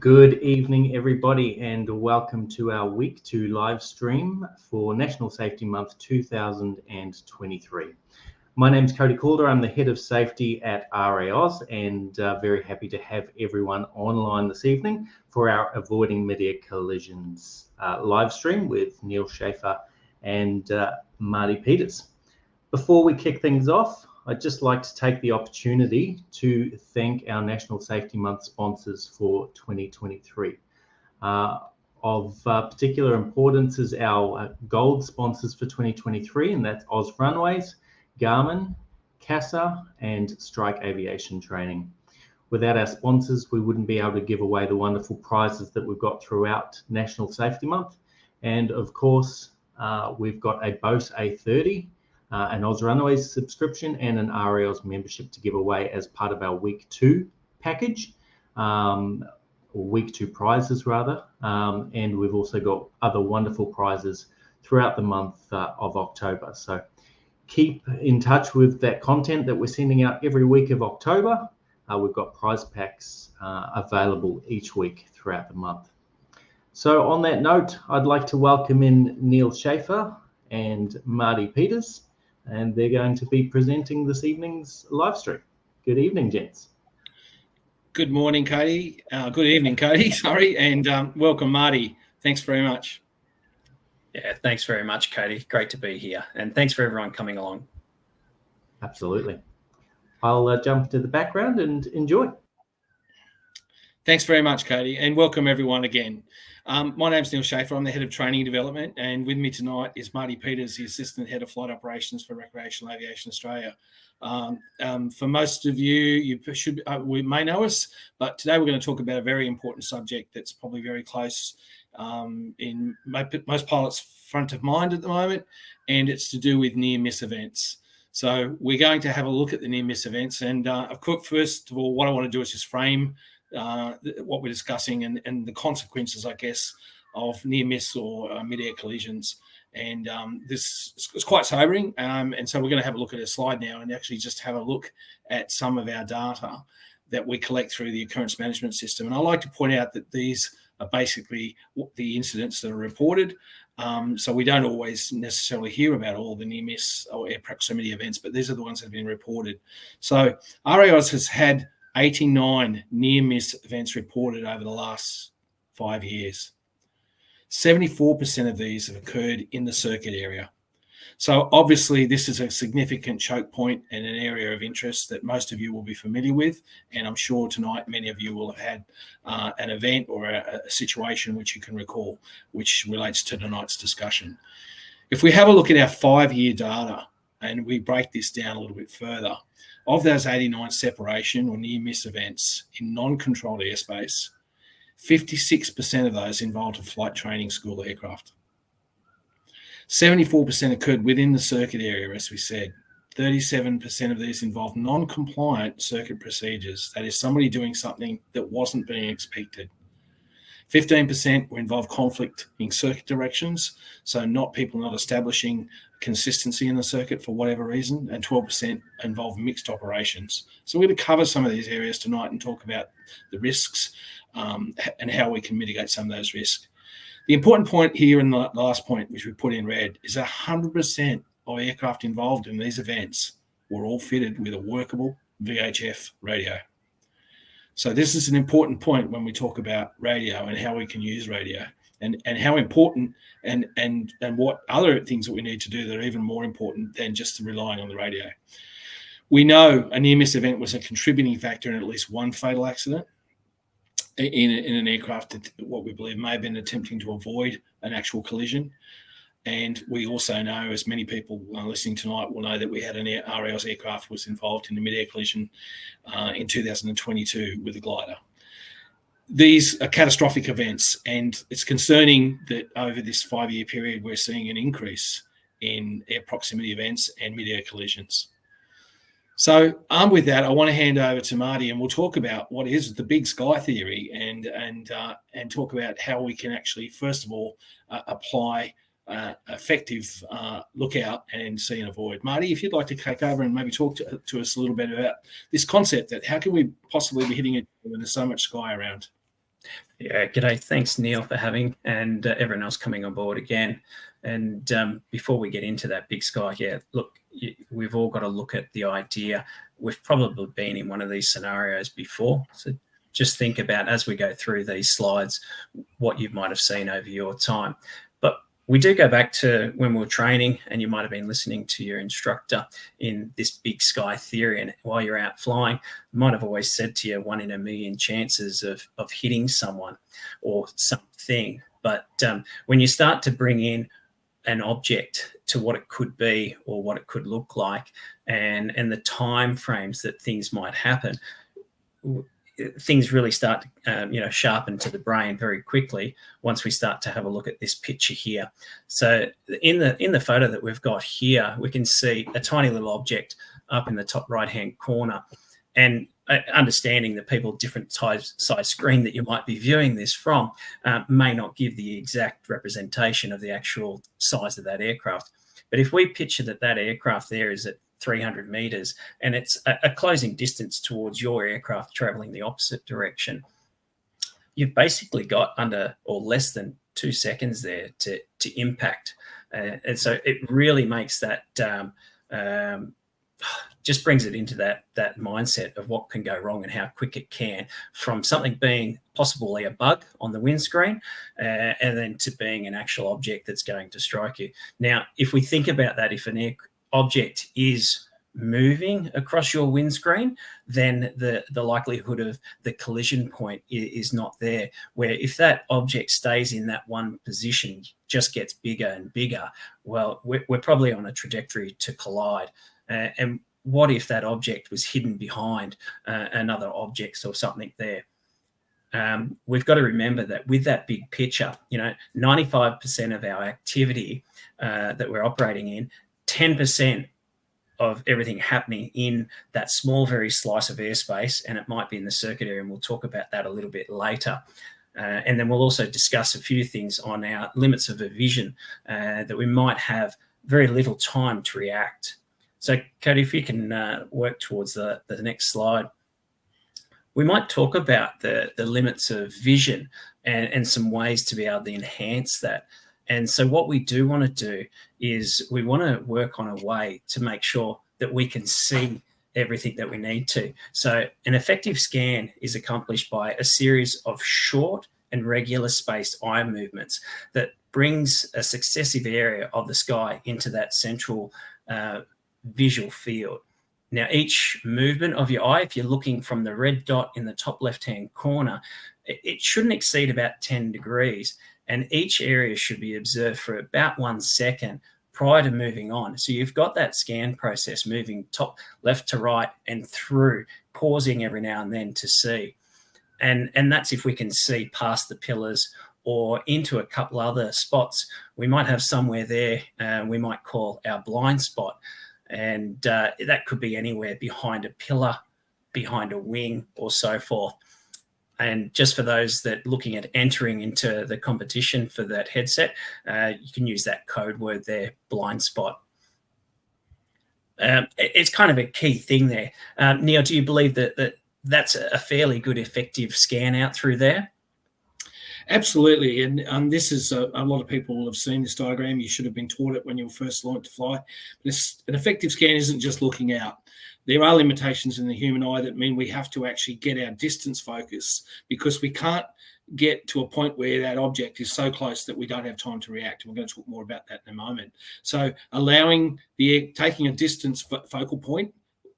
Good evening, everybody, and welcome to our Week 2 live stream for National Safety Month 2023. My name's Cody Calder. I'm the Head of Safety at RAAus and very happy to have everyone online this evening for our Avoiding Mid-Air Collisions live stream with Neil Schaefer and Marty Peters. Before we kick things off, I'd just like to take the opportunity to thank our National Safety Month sponsors for 2023. Of particular importance is our gold sponsors for 2023, and that's Oz Runways, Garmin, CASA, and Strike Aviation Training. Without our sponsors, we wouldn't be able to give away the wonderful prizes that we've got throughout National Safety Month. And of course, we've got a Bose A30, an Oz Runways subscription, and an RAAus membership to give away as part of our Week 2 package, or Week 2 prizes rather. And we've also got other wonderful prizes throughout the month of October. So keep in touch with that content that we're sending out every week of October. We've got prize packs available each week throughout the month. So on that note, I'd like to welcome in Neil Schaefer and Marty Peters, and they're going to be presenting this evening's live stream. Good evening, gents. Good morning, Cody. Good evening, Cody, sorry, and welcome, Marty. Thanks very much. Yeah, thanks very much, Cody. Great to be here, and thanks for everyone coming along. Absolutely. I'll jump to the background and enjoy. Thanks very much, Cody, and welcome everyone again. My name's Neil Schaefer. I'm the Head of Training Development, and with me tonight is Marty Peters, the Assistant Head of Flight Operations for Recreational Aviation Australia. For most of you, we may know us, but today we're going to talk about a very important subject that's probably very close in most pilots' front of mind at the moment, and it's to do with near-miss events. So we're going to have a look at the near-miss events, and of course, first of all, what I want to do is just frame what we're discussing and the consequences, I guess, of near-miss or mid-air collisions. And this is quite sobering. And so we're going to have a look at a slide now and actually just have a look at some of our data that we collect through the occurrence management system. And I like to point out that these are basically the incidents that are reported. So we don't always necessarily hear about all the near-miss or air proximity events, but these are the ones that have been reported. So RAAus has had 89 near-miss events reported over the last 5 years. 74% of these have occurred in the circuit area. So obviously this is a significant choke point and an area of interest that most of you will be familiar with. And I'm sure tonight many of you will have had an event or a situation which you can recall, which relates to tonight's discussion. If we have a look at our 5-year data and we break this down a little bit further, of those 89 separation or near-miss events in non-controlled airspace, 56% of those involved a flight training school aircraft. 74% occurred within the circuit area, as we said. 37% of these involved non-compliant circuit procedures. That is, somebody doing something that wasn't being expected. 15% were involved conflict in circuit directions, so people not establishing consistency in the circuit for whatever reason, and 12% involved mixed operations. So we're going to cover some of these areas tonight and talk about the risks and how we can mitigate some of those risks. The important point here in the last point, which we put in red, is 100% of aircraft involved in these events were all fitted with a workable VHF radio. So this is an important point when we talk about radio and how we can use radio and how important and what other things that we need to do that are even more important than just relying on the radio. We know a near-miss event was a contributing factor in at least one fatal accident in an aircraft that what we believe may have been attempting to avoid an actual collision. And we also know, as many people listening tonight will know, that we had an RAAus aircraft was involved in a mid-air collision in 2022 with a glider. These are catastrophic events, and it's concerning that over this 5-year period, we're seeing an increase in air proximity events and mid-air collisions. So armed with that, I want to hand over to Marty, and we'll talk about what is the big sky theory and talk about how we can actually, first of all, apply effective lookout and see and avoid. Marty, if you'd like to take over and maybe talk to us a little bit about this concept that how can we possibly be hitting it when there's so much sky around? Yeah, g'day. Thanks, Neil, for having, and everyone else coming on board again. And before we get into that big sky, yeah, look, we've all got to look at the idea. We've probably been in one of these scenarios before. So just think about, as we go through these slides, what you might have seen over your time. But we do go back to when we were training, and you might have been listening to your instructor in this big sky theory. And while you're out flying, might have always said to you 1 in a million chances of hitting someone or something. But when you start to bring in an object to what it could be or what it could look like, and the time frames that things might happen, things really start to sharpen to the brain very quickly once we start to have a look at this picture here. So in the photo that we've got here, we can see a tiny little object up in the top right hand corner, and understanding that people different size screen that you might be viewing this from may not give the exact representation of the actual size of that aircraft. But if we picture that aircraft there is at 300 meters and it's a closing distance towards your aircraft traveling the opposite direction, you've basically got under or less than 2 seconds there to impact. And so it really makes that just brings it into that mindset of what can go wrong and how quick it can, from something being possibly a bug on the windscreen and then to being an actual object that's going to strike you. Now, if we think about that, if an object is moving across your windscreen, then the likelihood of the collision point is not there. Where if that object stays in that one position, just gets bigger and bigger, well, we're probably on a trajectory to collide. And what if that object was hidden behind another object or something there? We've got to remember that with that big picture, 95% of our activity that we're operating in, 10% of everything happening in that small, very slice of airspace, and it might be in the circuit area, and we'll talk about that a little bit later. And then we'll also discuss a few things on our limits of vision that we might have very little time to react. So, Cody, if you can work towards the next slide. We might talk about the limits of vision and some ways to be able to enhance that. And so what we do want to do is we want to work on a way to make sure that we can see everything that we need to. So an effective scan is accomplished by a series of short and regular spaced eye movements that brings a successive area of the sky into that central visual field. Now, each movement of your eye, if you're looking from the red dot in the top left-hand corner, it shouldn't exceed about 10 degrees, and each area should be observed for about 1 second prior to moving on. So you've got that scan process moving top left to right and through, pausing every now and then to see. And that's if we can see past the pillars or into a couple other spots. We might have somewhere there we might call our blind spot. And that could be anywhere behind a pillar, behind a wing, or so forth. And just for those that looking at entering into the competition for that headset, you can use that code word there, blind spot. It's kind of a key thing there. Neil, do you believe that that's a fairly good, effective scan out through there? Absolutely, and this is a lot of people will have seen this diagram. You should have been taught it when you were first learned to fly. An effective scan isn't just looking out. There are limitations in the human eye that mean we have to actually get our distance focus, because we can't get to a point where that object is so close that we don't have time to react. And we're going to talk more about that in a moment. So taking a distance focal point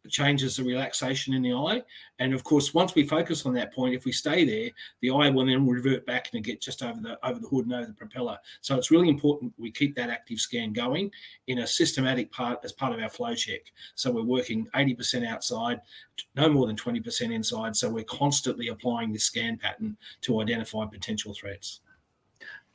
changes the relaxation in the eye. And of course, once we focus on that point, if we stay there, the eye will then revert back and get just over the hood and over the propeller. So it's really important we keep that active scan going in a systematic part as part of our flow check. So we're working 80% outside, no more than 20% inside. So we're constantly applying this scan pattern to identify potential threats.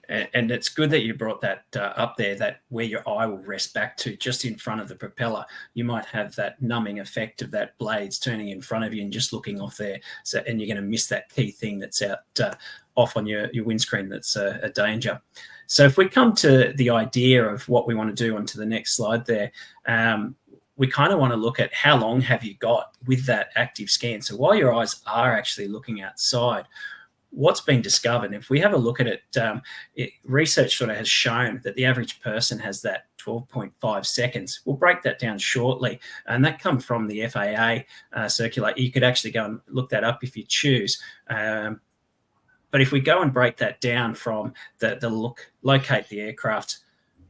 And it's good that you brought that up there, that where your eye will rest back to, just in front of the propeller. You might have that numbing effect of that blades turning in front of you and just looking off there. So, and you're going to miss that key thing that's out off on your windscreen that's a danger. So if we come to the idea of what we want to do onto the next slide there, we kind of want to look at how long have you got with that active scan. So while your eyes are actually looking outside, what's been discovered, if we have a look at it, research sort of has shown that the average person has that 12.5 seconds. We'll break that down shortly, and that comes from the FAA circular. You could actually go and look that up if you choose. But if we go and break that down from locate the aircraft,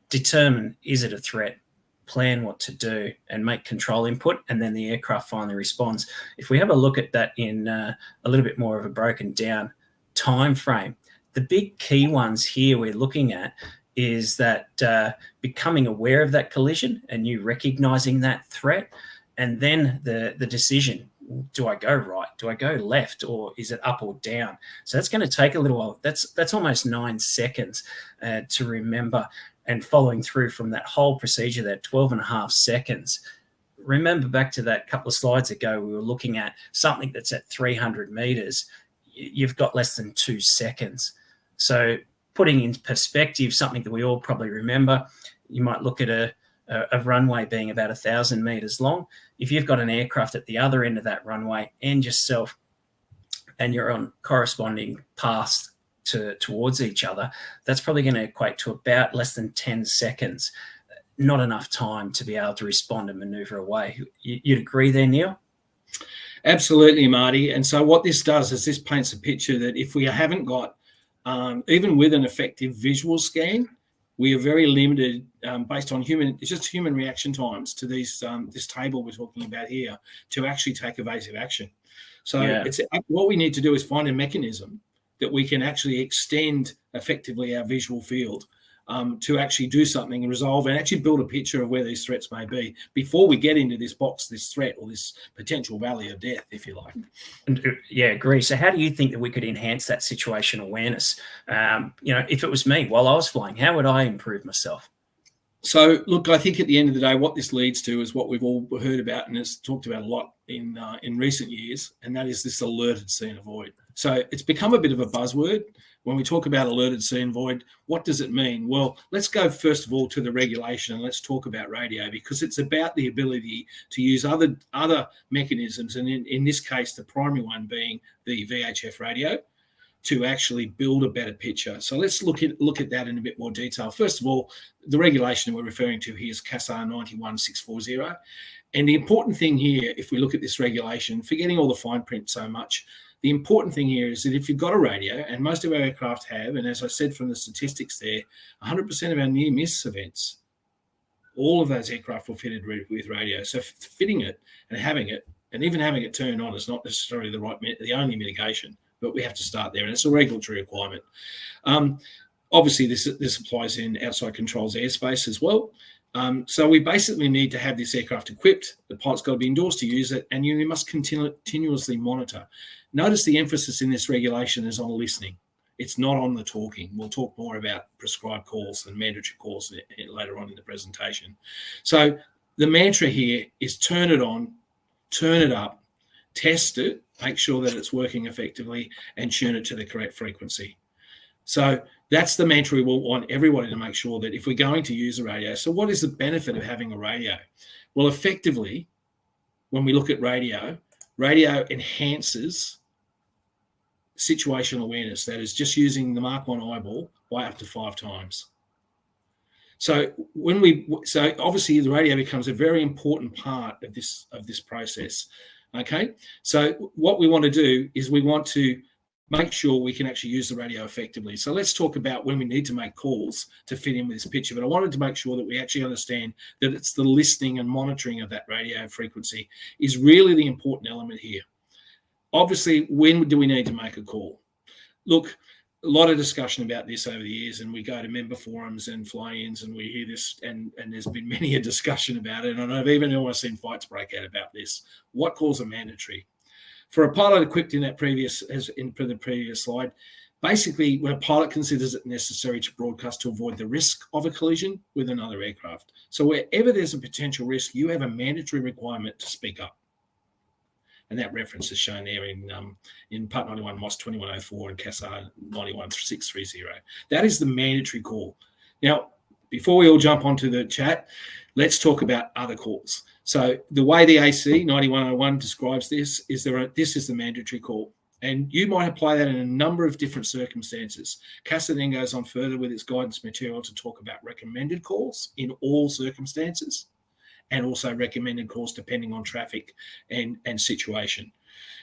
determine is it a threat, plan what to do, and make control input, and then the aircraft finally responds. If we have a look at that in a little bit more of a broken down time frame, the big key ones here we're looking at is that becoming aware of that collision and you recognizing that threat, and then the decision, do I go right, do I go left, or is it up or down? So that's going to take a little while. That's almost 9 seconds to remember, and following through from that whole procedure, that 12.5 seconds. Remember back to that couple of slides ago, we were looking at something that's at 300 meters. You've got less than 2 seconds. So putting in perspective, something that we all probably remember, you might look at a runway being about 1,000 meters long. If you've got an aircraft at the other end of that runway and yourself, and you're on corresponding paths towards each other, that's probably going to equate to about less than 10 seconds. Not enough time to be able to respond and maneuver away. You'd agree there, Neil? Absolutely, Marty. And so what this does is this paints a picture that if we haven't got, even with an effective visual scan, we are very limited based on human reaction times to these this table we're talking about here to actually take evasive action. So what we need to do is find a mechanism that we can actually extend effectively our visual field to actually do something and resolve and actually build a picture of where these threats may be before we get into this box, this threat or this potential valley of death, if you like. Yeah, agree. So how do you think that we could enhance that situation awareness? If it was me while I was flying, how would I improve myself? So, look, I think at the end of the day, what this leads to is what we've all heard about and has talked about a lot in recent years, and that is this alerted, see and avoid. So it's become a bit of a buzzword. When we talk about alerted, see and avoid, what does it mean? Well, let's go first of all to the regulation and let's talk about radio, because it's about the ability to use other mechanisms, and in this case, the primary one being the VHF radio, to actually build a better picture. So let's look at that in a bit more detail. First of all, the regulation we're referring to here is CASAR 91640. And the important thing here, if we look at this regulation, forgetting all the fine print so much, the important thing here is that if you've got a radio, and most of our aircraft have, and as I said from the statistics there, 100% of our near-miss events, all of those aircraft were fitted with radio. So fitting it and having it, and even having it turned on, is not necessarily the only mitigation, but we have to start there, and it's a regulatory requirement. Obviously, this applies in outside controls airspace as well. So we basically need to have this aircraft equipped. The pilot's got to be endorsed to use it, and you must continuously monitor. Notice the emphasis in this regulation is on listening. It's not on the talking. We'll talk more about prescribed calls and mandatory calls later on in the presentation. So the mantra here is turn it on, turn it up, test it, make sure that it's working effectively, and tune it to the correct frequency. So that's the mantra we will want everybody to make sure that if we're going to use a radio. So what is the benefit of having a radio? Well, effectively, when we look at radio enhances situational awareness. That is just using the Mark 1 eyeball by up to 5 times. So obviously the radio becomes a very important part of this process. Okay, so what we want to do is we want to make sure we can actually use the radio effectively. So let's talk about when we need to make calls to fit in with this picture. But I wanted to make sure that we actually understand that it's the listening and monitoring of that radio frequency is really the important element here. Obviously, when do we need to make a call? Look, a lot of discussion about this over the years, and we go to member forums and fly-ins and we hear this, and there's been many a discussion about it. And I've even almost seen fights break out about this. What calls are mandatory? For a pilot equipped in the previous slide, basically when a pilot considers it necessary to broadcast to avoid the risk of a collision with another aircraft. So wherever there's a potential risk, you have a mandatory requirement to speak up. And that reference is shown there in Part 91, MOS 2104 and CASAR 91630. That is the mandatory call. Now, before we all jump onto the chat, let's talk about other calls. So the way the AC 9101 describes this is this is the mandatory call. And you might apply that in a number of different circumstances. CASA then goes on further with its guidance material to talk about recommended calls in all circumstances, and also recommended calls depending on traffic and situation.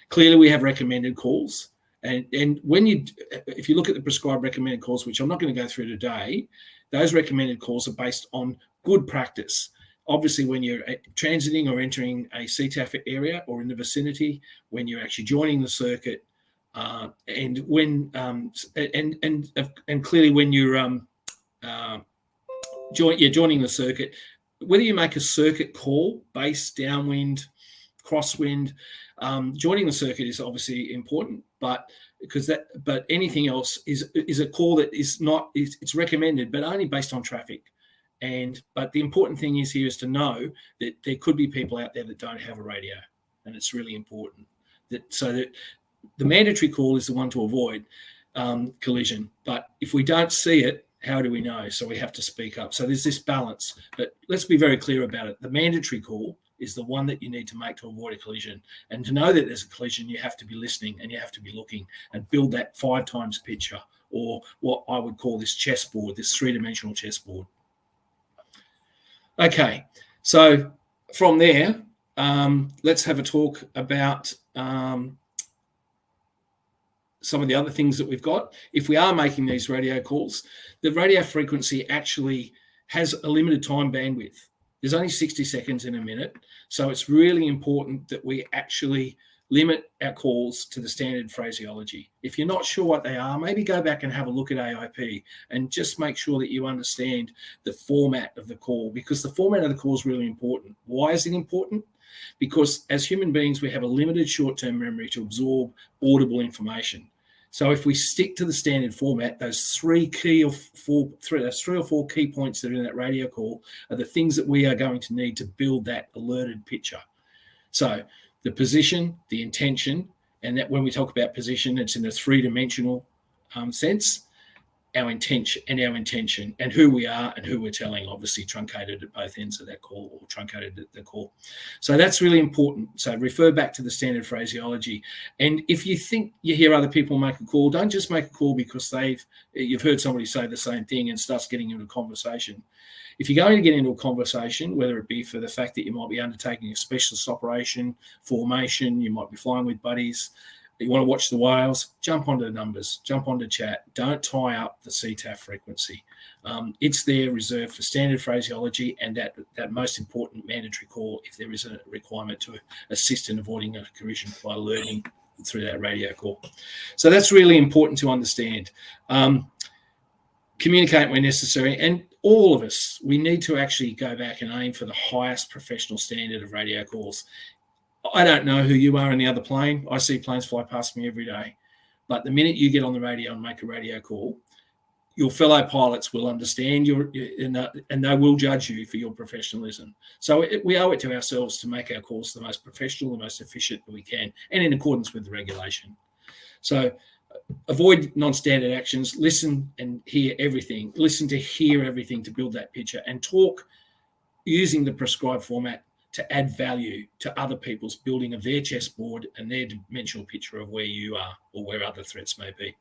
Clearly, we have recommended calls. And if you look at the prescribed recommended calls, which I'm not going to go through today, those recommended calls are based on good practice. Obviously, when you're transiting or entering a CTAF area or in the vicinity, when you're actually joining the circuit, and clearly when you're joining the circuit, whether you make a circuit call, base, downwind, crosswind, joining the circuit is obviously important, but anything else is a call that is not, it's recommended, but only based on traffic. But the important thing is to know that there could be people out there that don't have a radio, and it's really important so that the mandatory call is the one to avoid collision. But if we don't see it, how do we know? So we have to speak up. So there's this balance, but let's be very clear about it. The mandatory call is the one that you need to make to avoid a collision. And to know that there's a collision, you have to be listening and you have to be looking and build that 5 times picture, or what I would call this chessboard, this 3-dimensional chessboard. Okay, so from there, let's have a talk about some of the other things that we've got. If we are making these radio calls, the radio frequency actually has a limited time bandwidth. There's only 60 seconds in a minute, so it's really important that we actually limit our calls to the standard phraseology. If you're not sure what they are, maybe go back and have a look at AIP and just make sure that you understand the format of the call, because the format of the call is really important. Why is it important? Because as human beings, we have a limited short-term memory to absorb audible information. So if we stick to the standard format, those three or four key points that are in that radio call are the things that we are going to need to build that alerted picture. So the position, the intention, and that when we talk about position, it's in a 3-dimensional sense, our intention, and who we are and who we're telling, obviously truncated at both ends of that call, or truncated at the call. So that's really important. So refer back to the standard phraseology. And if you think you hear other people make a call, don't just make a call because you've heard somebody say the same thing and starts getting into a conversation. If you're going to get into a conversation, whether it be for the fact that you might be undertaking a specialist operation, formation, you might be flying with buddies, you want to watch the RAAus, jump onto the numbers, jump onto chat. Don't tie up the CTAF frequency. It's there reserved for standard phraseology and that most important mandatory call if there is a requirement to assist in avoiding a collision by alerting through that radio call. So that's really important to understand. Communicate when necessary, and all of us, we need to actually go back and aim for the highest professional standard of radio calls. I don't know who you are in the other plane. I see planes fly past me every day. But the minute you get on the radio and make a radio call, your fellow pilots will understand and they will judge you for your professionalism. So we owe it to ourselves to make our calls the most professional, the most efficient that we can, and in accordance with the regulation. So avoid non-standard actions, listen and hear everything. Listen to hear everything to build that picture, and talk using the prescribed format to add value to other people's building of their chessboard and their dimensional picture of where you are or where other threats may be.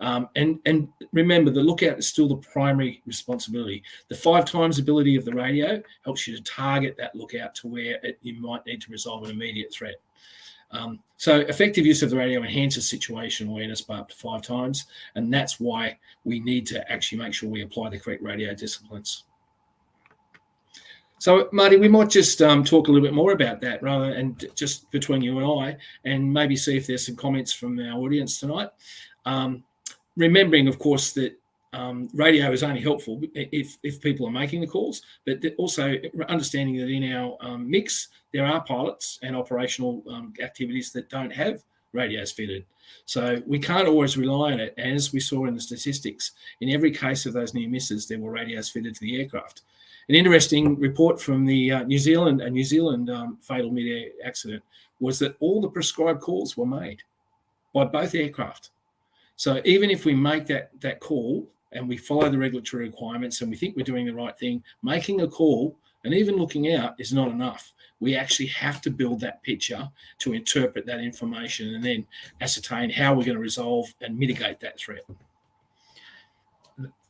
And remember, the lookout is still the primary responsibility. The 5 times ability of the radio helps you to target that lookout to where you might need to resolve an immediate threat. So effective use of the radio enhances situational awareness by up to 5 times, and that's why we need to actually make sure we apply the correct radio disciplines. So, Marty, we might just talk a little bit more about that and just between you and I, and maybe see if there's some comments from our audience tonight. Remembering, of course, that radio is only helpful if people are making the calls, but also understanding that in our mix, there are pilots and operational activities that don't have radios fitted. So we can't always rely on it. As we saw in the statistics, in every case of those near misses, there were radios fitted to the aircraft. An interesting report from the New Zealand fatal mid-air accident was that all the prescribed calls were made by both aircraft. So even if we make that call and we follow the regulatory requirements and we think we're doing the right thing, making a call And even looking out is not enough. We actually have to build that picture to interpret that information and then ascertain how we're going to resolve and mitigate that threat.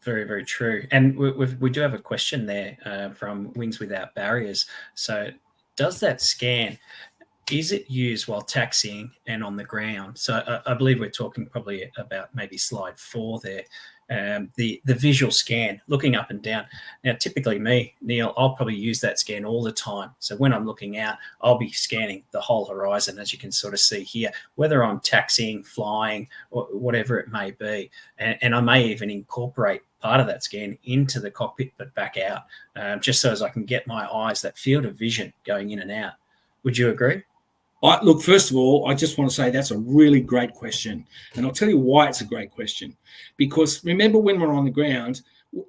Very, very true. And we do have a question there from Wings Without Barriers. So does that scan, is it used while taxiing and on the ground? So I believe we're talking probably about maybe slide 4 there. The visual scan, looking up and down. Now, typically me, Neil, I'll probably use that scan all the time. So when I'm looking out, I'll be scanning the whole horizon, as you can sort of see here, whether I'm taxiing, flying, or whatever it may be. And I may even incorporate part of that scan into the cockpit but back out, just so as I can get my eyes, that field of vision going in and out. Would you agree? Look, first of all, I just want to say that's a really great question. And I'll tell you why it's a great question. Because remember, when we're on the ground,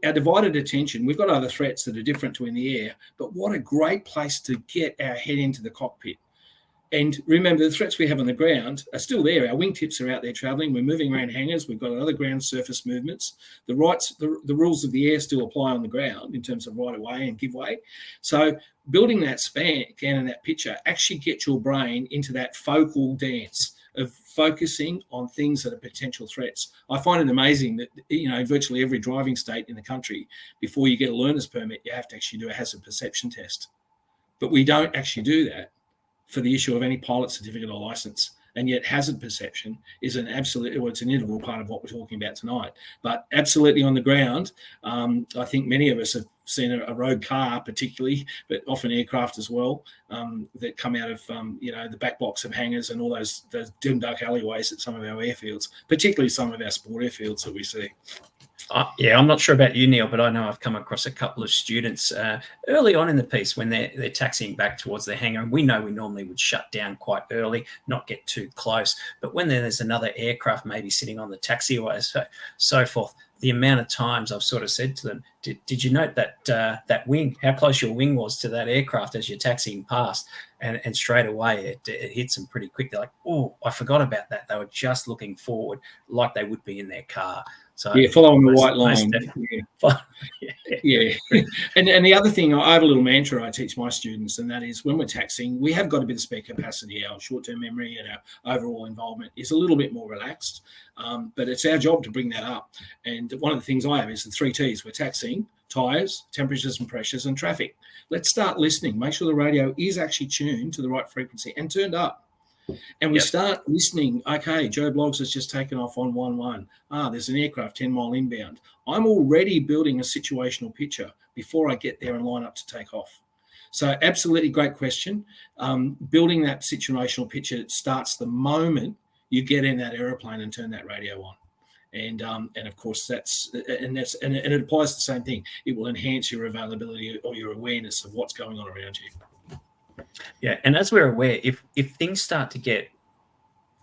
our divided attention, we've got other threats that are different to in the air, but what a great place to get our head into the cockpit. And remember, the threats we have on the ground are still there. Our wingtips are out there traveling. We're moving around hangars. We've got other ground surface movements. The rules of the air still apply on the ground in terms of right of way and give way. So building that scan and that picture actually gets your brain into that focal dance of focusing on things that are potential threats. I find it amazing that, virtually every driving state in the country, before you get a learner's permit, you have to actually do a hazard perception test. But we don't actually do that for the issue of any pilot certificate or license. And yet hazard perception is it's an integral part of what we're talking about tonight. But absolutely on the ground, I think many of us have seen a road car particularly, but often aircraft as well, that come out of, the back blocks of hangars and all those dim, dark alleyways at some of our airfields, particularly some of our sport airfields that we see. Yeah, I'm not sure about you, Neil, but I know I've come across a couple of students early on in the piece when they're taxiing back towards the hangar. And we know we normally would shut down quite early, not get too close. But when there's another aircraft maybe sitting on the taxiway, so forth, the amount of times I've sort of said to them, did you note that wing, how close your wing was to that aircraft as you're taxiing past? And straight away it hits them pretty quick. They're like, oh, I forgot about that. They were just looking forward like they would be in their car. So following the white line. Yeah. And the other thing, I have a little mantra I teach my students, and that is when we're taxiing, we have got a bit of spare capacity. Our short-term memory and our overall involvement is a little bit more relaxed, but it's our job to bring that up. And one of the things I have is the 3 T's. We're taxiing: tyres, temperatures and pressures, and traffic. Let's start listening. Make sure the radio is actually tuned to the right frequency and turned up. And we start listening. Okay, Joe Bloggs has just taken off on 1-1. There's an aircraft 10 mile inbound. I'm already building a situational picture before I get there and line up to take off. So absolutely great question. Building that situational picture starts the moment you get in that aeroplane and turn that radio on. And of course and it applies the same thing. It will enhance your availability or your awareness of what's going on around you. Yeah, and as we're aware, if things start to get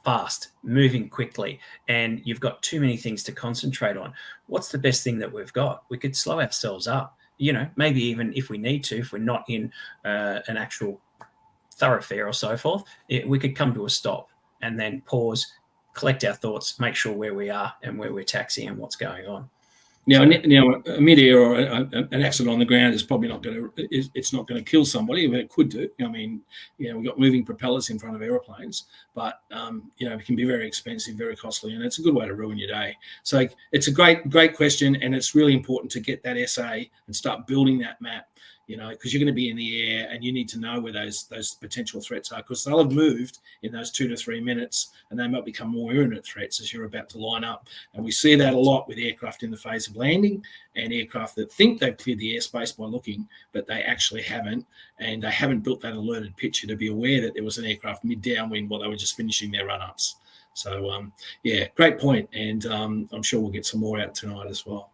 fast, moving quickly, and you've got too many things to concentrate on, what's the best thing that we've got? We could slow ourselves up, maybe even if we need to, if we're not in an actual thoroughfare or so forth, we could come to a stop and then pause, collect our thoughts, make sure where we are and where we're taxiing and what's going on. Now, a mid-air or an accident on the ground is probably not going to. It's not going to kill somebody, but it could do. I mean, we've got moving propellers in front of aeroplanes, but it can be very expensive, very costly, and it's a good way to ruin your day. So it's a great question, and it's really important to get that essay and start building that map. Because you're going to be in the air and you need to know where those potential threats are, because they'll have moved in those 2 to 3 minutes and they might become more imminent threats as you're about to line up. And we see that a lot with aircraft in the phase of landing and aircraft that think they've cleared the airspace by looking, but they actually haven't. And they haven't built that alerted picture to be aware that there was an aircraft mid-downwind while they were just finishing their run-ups. So, great point. And I'm sure we'll get some more out tonight as well.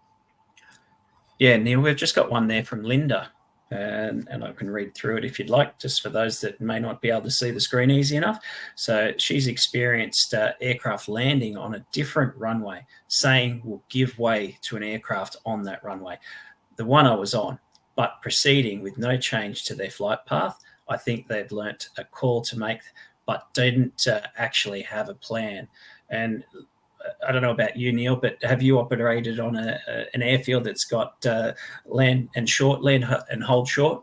Yeah, Neil, we've just got one there from Linda. And I can read through it if you'd like, just for those that may not be able to see the screen easy enough. So she's experienced aircraft landing on a different runway, saying will give way to an aircraft on that runway, the one I was on, but proceeding with no change to their flight path. I think they've learnt a call to make, but didn't actually have a plan. And I don't know about you, Neil, but have you operated on an airfield that's got land and hold short?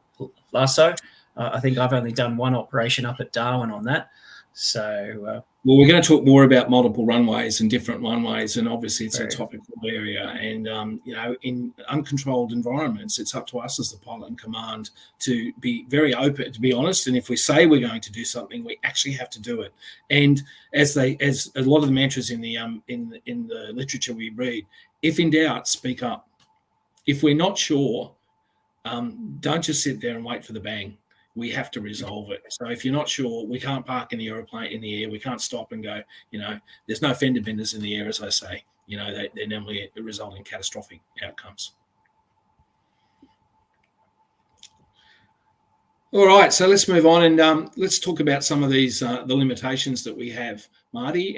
LAAus. I think I've only done one operation up at Darwin on that. So, well, we're going to talk more about multiple runways and different runways, and obviously it's a topical area. And in uncontrolled environments, it's up to us as the pilot and command to be very open, to be honest. And if we say we're going to do something, we actually have to do it. And as a lot of the mantras in the literature we read, if in doubt, speak up. If we're not sure, don't just sit there and wait for the bang. We have to resolve it. So if you're not sure, we can't park in the aeroplane in the air. We can't stop and go, there's no fender benders in the air, as I say. They normally result in catastrophic outcomes. All right, so let's move on and let's talk about some of these, the limitations that we have, Marty.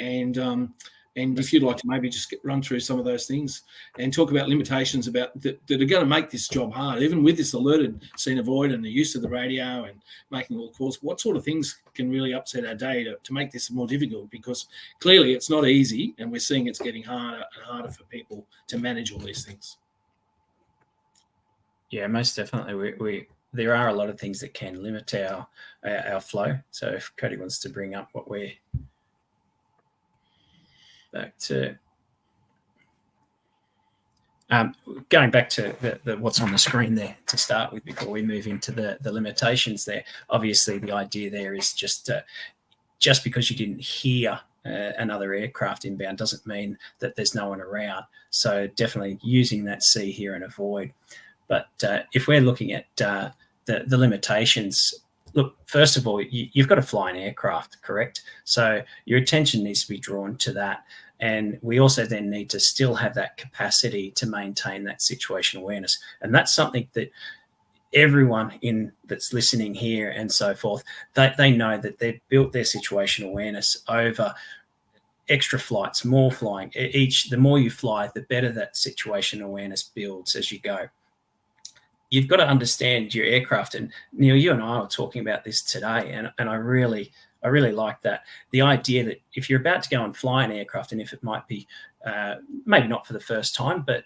And if you'd like to maybe just run through some of those things and talk about limitations that are going to make this job hard, even with this alerted scene avoid and the use of the radio and making all calls, what sort of things can really upset our day to make this more difficult? Because clearly it's not easy, and we're seeing it's getting harder and harder for people to manage all these things. Yeah, most definitely. There are a lot of things that can limit our flow. So if Cody wants to bring up what we're back to, going back to the what's on the screen there to start with before we move into the limitations there. Obviously, the idea there is just because you didn't hear another aircraft inbound doesn't mean that there's no one around. So definitely using that see, hear, and avoid. But if we're looking at the limitations, look, first of all, you've got to fly an aircraft, correct? So your attention needs to be drawn to that. And we also then need to still have that capacity to maintain that situation awareness. And that's something that everyone that's listening here and so forth, they know that they've built their situation awareness over extra flights, more flying. The more you fly, the better that situation awareness builds as you go. You've got to understand your aircraft. And Neil, you and I were talking about this today, and I really like that. The idea that if you're about to go and fly an aircraft, and if it might be maybe not for the first time, but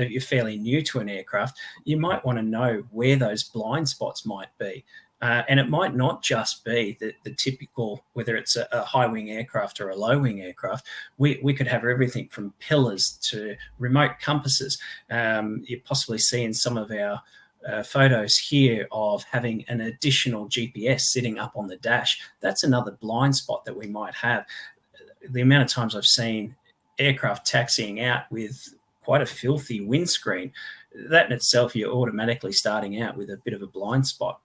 you're fairly new to an aircraft, you might want to know where those blind spots might be. And it might not just be the typical, whether it's a high-wing aircraft or a low-wing aircraft. We could have everything from pillars to remote compasses. You possibly see in some of our photos here of having an additional GPS sitting up on the dash. That's another blind spot that we might have. The amount of times I've seen aircraft taxiing out with quite a filthy windscreen, that in itself, you're automatically starting out with a bit of a blind spot.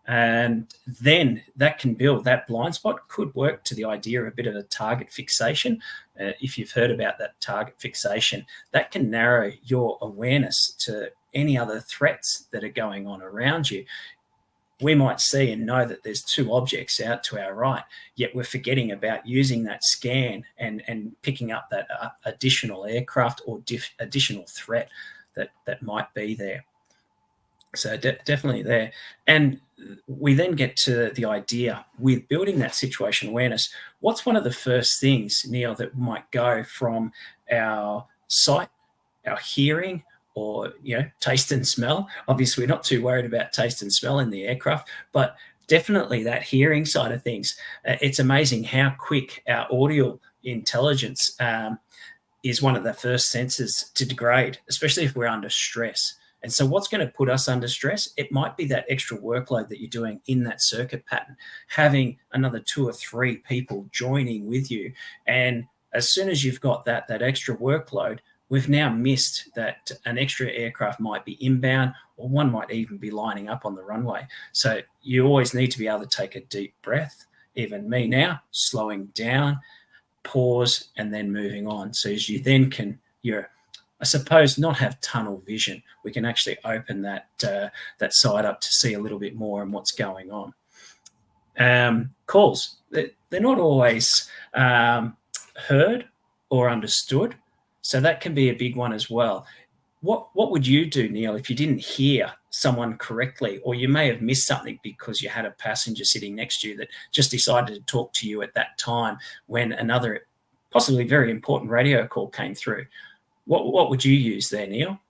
And then that blind spot could work to the idea of a bit of a target fixation. If you've heard about that target fixation, that can narrow your awareness to any other threats that are going on around you. We might see and know that there's two objects out to our right, yet we're forgetting about using that scan and picking up that additional aircraft or additional threat that might be there. So definitely there. And we then get to the idea with building that situation awareness. What's one of the first things, Neil, that might go from our sight, our hearing, or taste and smell? Obviously, we're not too worried about taste and smell in the aircraft, but definitely that hearing side of things. It's amazing how quick our audio intelligence is one of the first senses to degrade, especially if we're under stress. And so what's going to put us under stress? It might be that extra workload that you're doing in that circuit pattern, having another 2 or 3 people joining with you. And as soon as you've got that extra workload, we've now missed that an extra aircraft might be inbound, or one might even be lining up on the runway. So you always need to be able to take a deep breath. Even me now, slowing down, pause, and then moving on. So as you then can, I suppose, not have tunnel vision. We can actually open that side up to see a little bit more and what's going on. Calls, they're not always heard or understood, so that can be a big one as well. What would you do, Neil, if you didn't hear someone correctly, or you may have missed something because you had a passenger sitting next to you that just decided to talk to you at that time when another possibly very important radio call came through? What would you use there, Neil?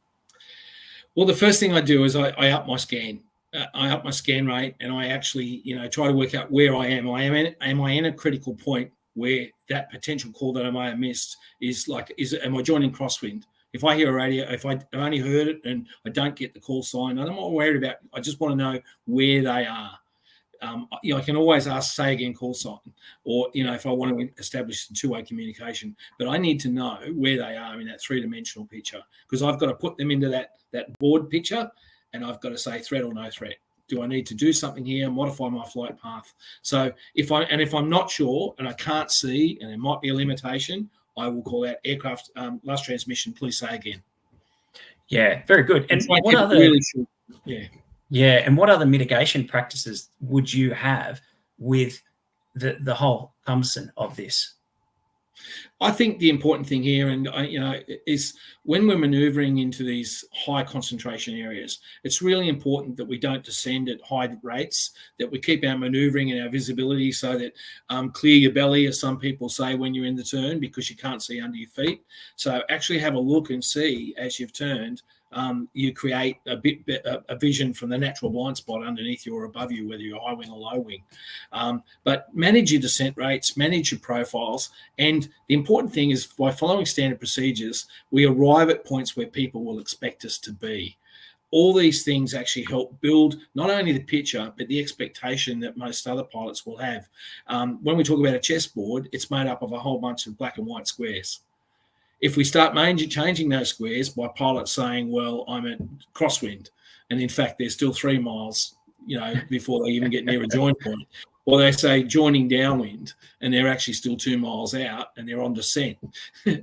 Well, the first thing I do is I up my scan. I up my scan rate, and I actually, try to work out where I am. Am I in a critical point where that potential call that I may have missed am I joining crosswind? If I hear a radio, if I only heard it and I don't get the call sign, I'm not worried about. I just want to know where they are. I can always ask, say again, call sign, or if I want to establish a two-way communication. But I need to know where they are in that three-dimensional picture, because I've got to put them into that board picture, and I've got to say threat or no threat. Do I need to do something here, modify my flight path? So if I'm not sure and I can't see, and there might be a limitation, I will call out aircraft last transmission, please say again. Yeah, very good. And what other and what other mitigation practices would you have with the whole cumbersome of this? I think the important thing here, is when we're manoeuvring into these high concentration areas, it's really important that we don't descend at high rates, that we keep our manoeuvring and our visibility so that clear your belly, as some people say, when you're in the turn, because you can't see under your feet. So actually have a look and see as you've turned. You create a vision from the natural blind spot underneath you or above you, whether you're high wing or low wing. But manage your descent rates, manage your profiles. And the important thing is, by following standard procedures, we arrive at points where people will expect us to be. All these things actually help build not only the picture, but the expectation that most other pilots will have. When we talk about a chessboard, it's made up of a whole bunch of black and white squares. If we start changing those squares by pilots saying, well, I'm at crosswind, and in fact, there's still 3 miles, before they even get near a join point, or they say joining downwind, and they're actually still 2 miles out and they're on descent.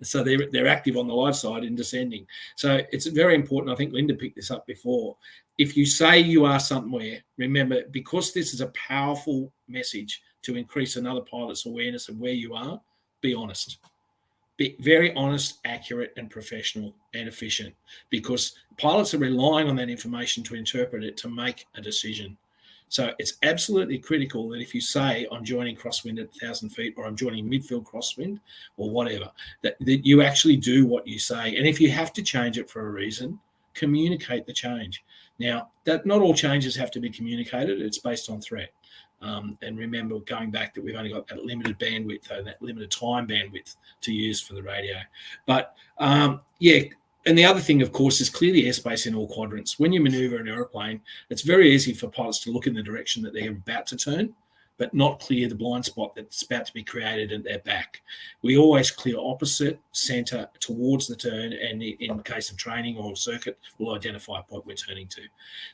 So they're active on the live side and descending. So it's very important. I think Linda picked this up before. If you say you are somewhere, remember, because this is a powerful message to increase another pilot's awareness of where you are, be honest. Be very honest, accurate, and professional and efficient, because pilots are relying on that information to interpret it to make a decision. So it's absolutely critical that if you say I'm joining crosswind at 1,000 feet, or I'm joining midfield crosswind, or whatever, that you actually do what you say. And if you have to change it for a reason, communicate the change. Now, that not all changes have to be communicated. It's based on threat. And remember, going back, that we've only got that limited bandwidth, that limited time bandwidth to use for the radio. But and the other thing, of course, is clear the airspace in all quadrants. When you maneuver an aeroplane, it's very easy for pilots to look in the direction that they're about to turn, but not clear the blind spot that's about to be created at their back. We always clear opposite, centre, towards the turn, and in case of training or circuit, we'll identify a point we're turning to.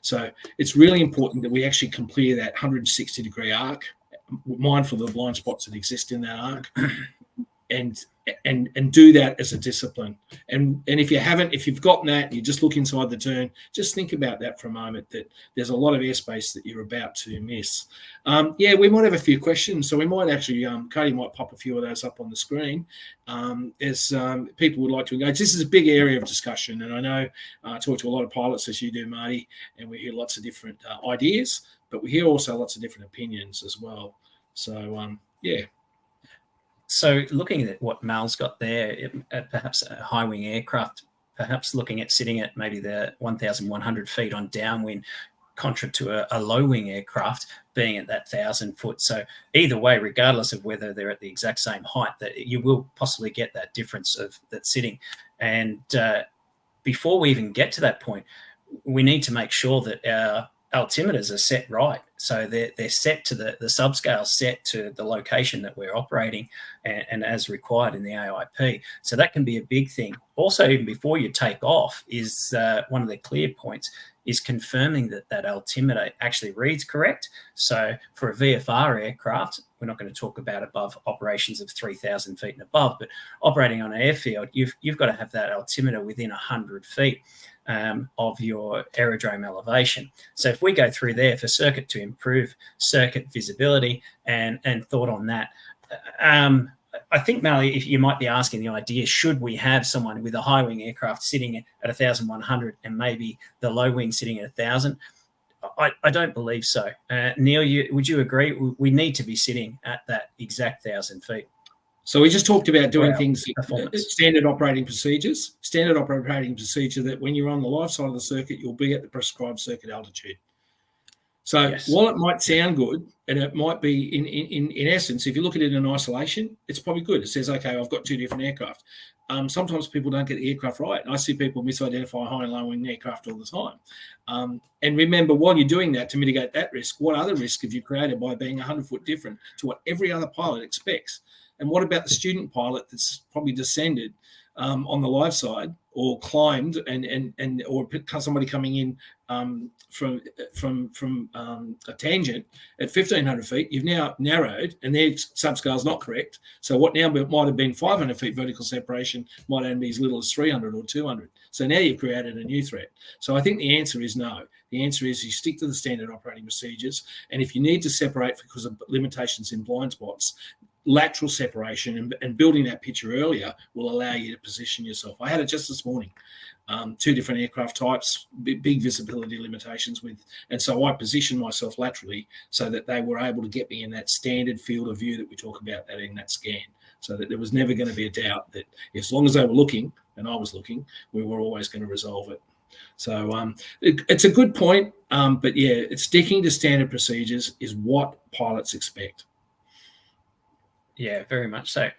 So it's really important that we actually can clear that 160-degree arc, mindful of the blind spots that exist in that arc, and do that as a discipline. And if you've gotten that, and you just look inside the turn, just think about that for a moment, that there's a lot of airspace that you're about to miss. We might have a few questions, so we might actually, Cody might pop a few of those up on the screen as people would like to engage. This is a big area of discussion, and I know I talk to a lot of pilots, as you do, Marty, and we hear lots of different ideas, but we hear also lots of different opinions as well. So, So looking at what Mal's got there, perhaps a high wing aircraft, perhaps looking at sitting at maybe the 1,100 feet on downwind, contra to a low wing aircraft being at that 1,000 foot. So either way, regardless of whether they're at the exact same height, that you will possibly get that difference of that sitting. And before we even get to that point, we need to make sure that our altimeters are set right. So they're set to the subscale, set to the location that we're operating and as required in the AIP. So that can be a big thing. Also, even before you take off, is one of the clear points is confirming that that altimeter actually reads correct. So for a VFR aircraft, we're not going to talk about above operations of 3,000 feet and above, but operating on an airfield, you've got to have that altimeter within 100 feet of your aerodrome elevation. So if we go through there for circuit to improve circuit visibility and thought on that, I think, Mally, if you might be asking the idea, should we have someone with a high wing aircraft sitting at 1,100 and maybe the low wing sitting at 1,000? I don't believe so. Neil, would you agree? We need to be sitting at that exact 1,000 feet. So we just talked about doing things, standard operating procedures, that when you're on the live side of the circuit, you'll be at the prescribed circuit altitude. So Yes. while it might sound good, and it might be in essence, if you look at it in isolation, it's probably good. It says, okay, I've got two different aircraft. Sometimes people don't get the aircraft right. I see people misidentify high and low wing aircraft all the time. And remember, while you're doing that, to mitigate that risk, what other risk have you created by being 100 foot different to what every other pilot expects? And what about the student pilot that's probably descended on the live side, or climbed or somebody coming in from a tangent at 1,500 feet? You've now narrowed, and their subscale is not correct. So what now might have been 500 feet vertical separation might only be as little as 300 or 200. So now you've created a new threat. So I think the answer is no. The answer is you stick to the standard operating procedures, and if you need to separate because of limitations in blind spots, lateral separation and building that picture earlier will allow you to position yourself. I had it just this morning, two different aircraft types, big visibility limitations with, and so I positioned myself laterally so that they were able to get me in that standard field of view that we talk about, that in that scan, so that there was never going to be a doubt that as long as they were looking and I was looking, we were always going to resolve it. So it's a good point, but yeah, it's sticking to standard procedures is what pilots expect. Yeah, very much so.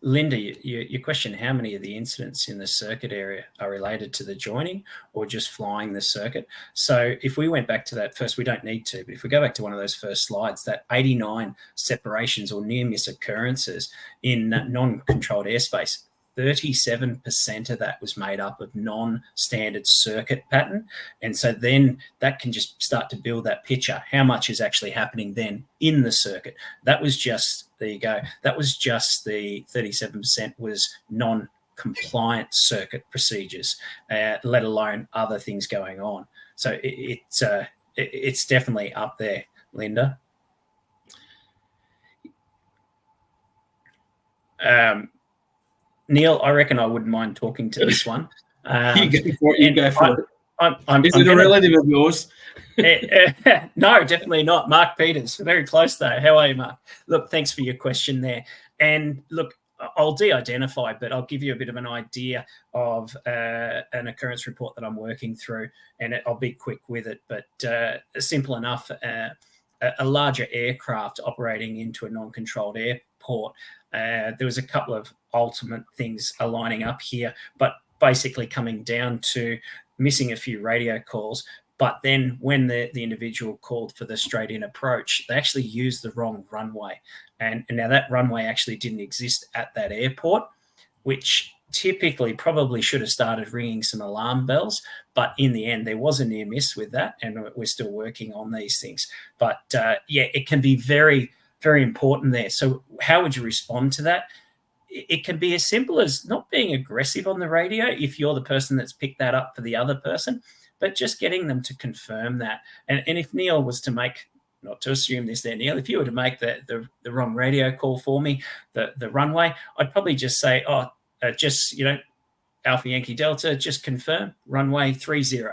Linda, your question, how many of the incidents in the circuit area are related to the joining or just flying the circuit? So if we went back to that first, we don't need to, but if we go back to one of those first slides, that 89 separations or near miss occurrences in non-controlled airspace, 37% of that was made up of non-standard circuit pattern. And so then that can just start to build that picture. How much is actually happening then in the circuit? That was just, there you go. That was just the 37% was non-compliant circuit procedures, let alone other things going on. So it's definitely up there, Linda. Neil, I reckon I wouldn't mind talking to this one. You go for it. Is it a relative of yours? No, definitely not. Mark Peters. Very close, though. How are you, Mark? Look, thanks for your question there. And look, I'll de-identify, but I'll give you a bit of an idea of an occurrence report that I'm working through, and I'll be quick with it, but simple enough. A larger aircraft operating into a non-controlled airport. There was a couple of ultimate things aligning up here, but basically coming down to missing a few radio calls. But then when the individual called for the straight-in approach, they actually used the wrong runway. And now that runway actually didn't exist at that airport, which typically probably should have started ringing some alarm bells. But in the end, there was a near miss with that, and we're still working on these things. But yeah, it can be very, very important there. So how would you respond to that? It can be as simple as not being aggressive on the radio if you're the person that's picked that up for the other person, but just getting them to confirm that. And if Neil was to make, not to assume this there, Neil, if you were to make the wrong radio call for me, the runway, I'd probably just say, just, Alpha Yankee Delta, just confirm runway 30.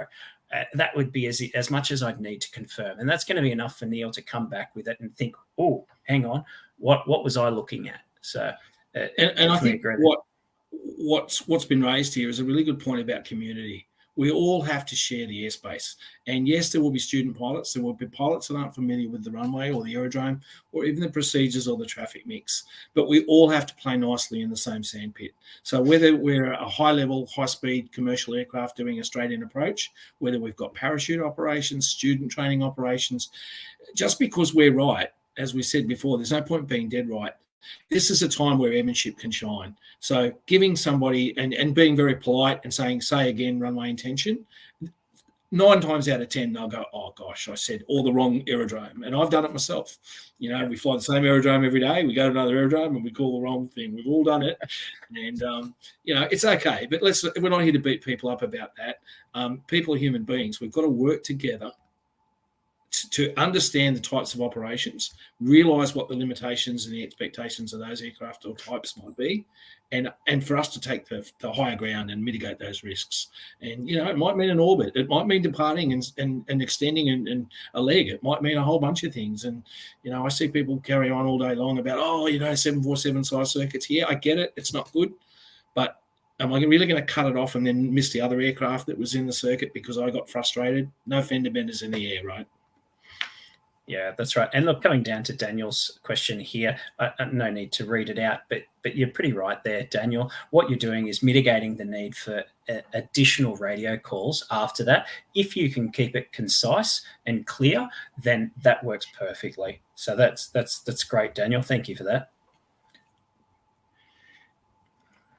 That would be as much as I'd need to confirm. And that's going to be enough for Neil to come back with it and think, oh, hang on, what was I looking at? So, and I think what's been raised here is a really good point about community. We all have to share the airspace. And yes, there will be student pilots. There will be pilots that aren't familiar with the runway or the aerodrome or even the procedures or the traffic mix. But we all have to play nicely in the same sandpit. So whether we're a high-level, high-speed commercial aircraft doing a straight-in approach, whether we've got parachute operations, student training operations, just because we're right, as we said before, there's no point being dead right. This is a time where airmanship can shine. So giving somebody and being very polite and saying, say again, runway intention, 9 times out of 10, they'll go, oh gosh, I said all the wrong aerodrome. And I've done it myself. We fly the same aerodrome every day. We go to another aerodrome and we call the wrong thing. We've all done it. And, it's okay. But we're not here to beat people up about that. People are human beings. We've got to work together to understand the types of operations, realise what the limitations and the expectations of those aircraft or types might be, and for us to take the higher ground and mitigate those risks. And, it might mean an orbit. It might mean departing and extending and a leg. It might mean a whole bunch of things. And, I see people carry on all day long about, 747 size circuits. Yeah, I get it. It's not good. But am I really going to cut it off and then miss the other aircraft that was in the circuit because I got frustrated? No fender benders in the air, right? Yeah, that's right. And look, coming down to Daniel's question here, no need to read it out, but you're pretty right there, Daniel. What you're doing is mitigating the need for additional radio calls after that. If you can keep it concise and clear, then that works perfectly. So that's great, Daniel. Thank you for that.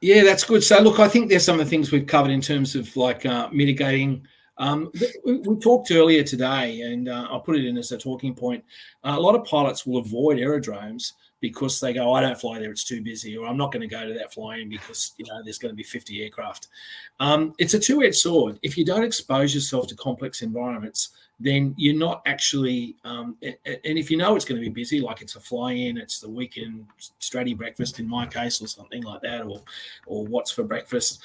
Yeah, that's good. So look, I think there's some of the things we've covered in terms of like mitigating. We talked earlier today, and I'll put it in as a talking point. A lot of pilots will avoid aerodromes because they go, I don't fly there, it's too busy, or I'm not going to go to that flying because there's going to be 50 aircraft. It's a two-edged sword. If you don't expose yourself to complex environments, then you're not actually, and if you know it's going to be busy, like it's a fly-in, it's the weekend Stratty breakfast in my case, or something like that, or what's for breakfast,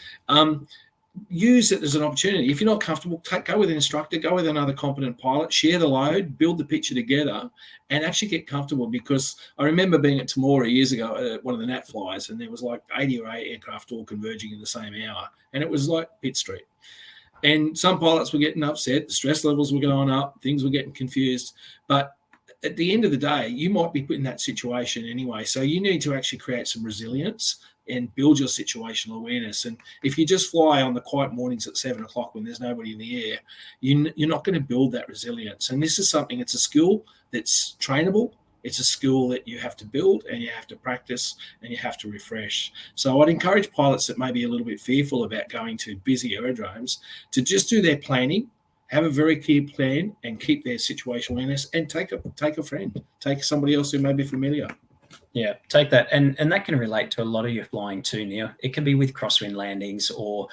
use it as an opportunity. If you're not comfortable, go with an instructor, go with another competent pilot, share the load, build the picture together, and actually get comfortable. Because I remember being at Temora years ago at one of the Nat flies, and there was like 80 or 80 aircraft all converging in the same hour, and it was like pit street. And some pilots were getting upset, the stress levels were going up, things were getting confused. But at the end of the day, you might be put in that situation anyway. So you need to actually create some resilience and build your situational awareness. And if you just fly on the quiet mornings at 7 o'clock when there's nobody in the air, you're not going to build that resilience. And this is something, it's a skill that's trainable. It's a skill that you have to build, and you have to practice, and you have to refresh. So I'd encourage pilots that may be a little bit fearful about going to busy aerodromes to just do their planning, have a very clear plan, and keep their situational awareness, and take a friend, take somebody else who may be familiar. Yeah, take that. And that can relate to a lot of your flying too, Neil. It can be with crosswind landings or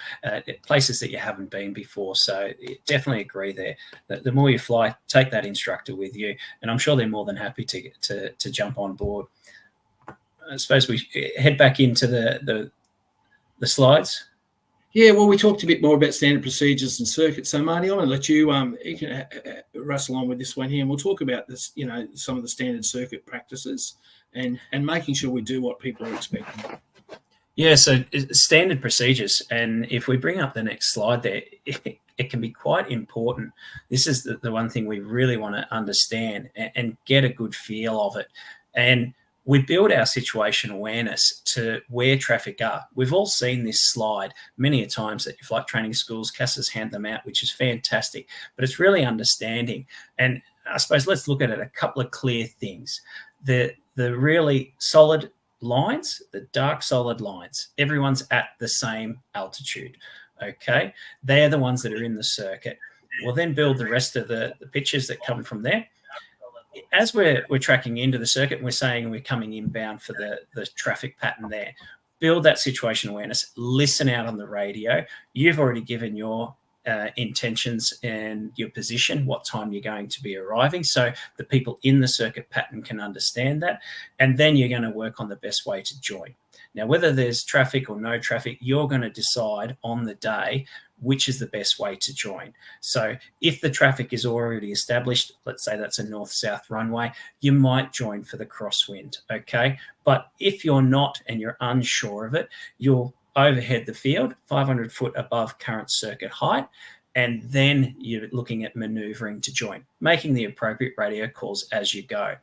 places that you haven't been before. So definitely agree there. The more you fly, take that instructor with you. And I'm sure they're more than happy to jump on board. I suppose we head back into the slides. Yeah, well, we talked a bit more about standard procedures and circuits. So, Marty, I'm going to let you can rustle on with this one here, and we'll talk about this, some of the standard circuit practices and making sure we do what people are expecting. Yeah, so standard procedures, and if we bring up the next slide there, it can be quite important. This is the one thing we really want to understand and get a good feel of it. And we build our situation awareness to where traffic are. We've all seen this slide many a times at your flight training schools. CASAs hand them out, which is fantastic, but it's really understanding. And I suppose let's look at it, a couple of clear things. The really solid lines, the dark solid lines, everyone's at the same altitude, okay? They're the ones that are in the circuit. We'll then build the rest of the pictures that come from there. As we're tracking into the circuit, and we're saying we're coming inbound for the traffic pattern there, build that situation awareness, listen out on the radio. You've already given your intentions and your position, what time you're going to be arriving, so the people in the circuit pattern can understand that, and then you're going to work on the best way to join. Now, whether there's traffic or no traffic, you're going to decide on the day which is the best way to join. So if the traffic is already established, let's say that's a north-south runway, you might join for the crosswind, okay? But if you're not and you're unsure of it, you'll overhead the field 500 foot above current circuit height, and then you're looking at maneuvering to join, making the appropriate radio calls as you go.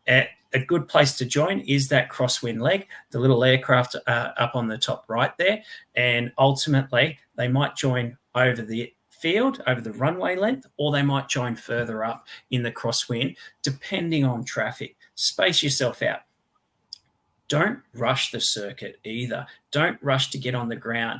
A good place to join is that crosswind leg, the little aircraft up on the top right there, and ultimately they might join over the field, over the runway length, or they might join further up in the crosswind, depending on traffic. Space yourself out. Don't rush the circuit either. Don't rush to get on the ground.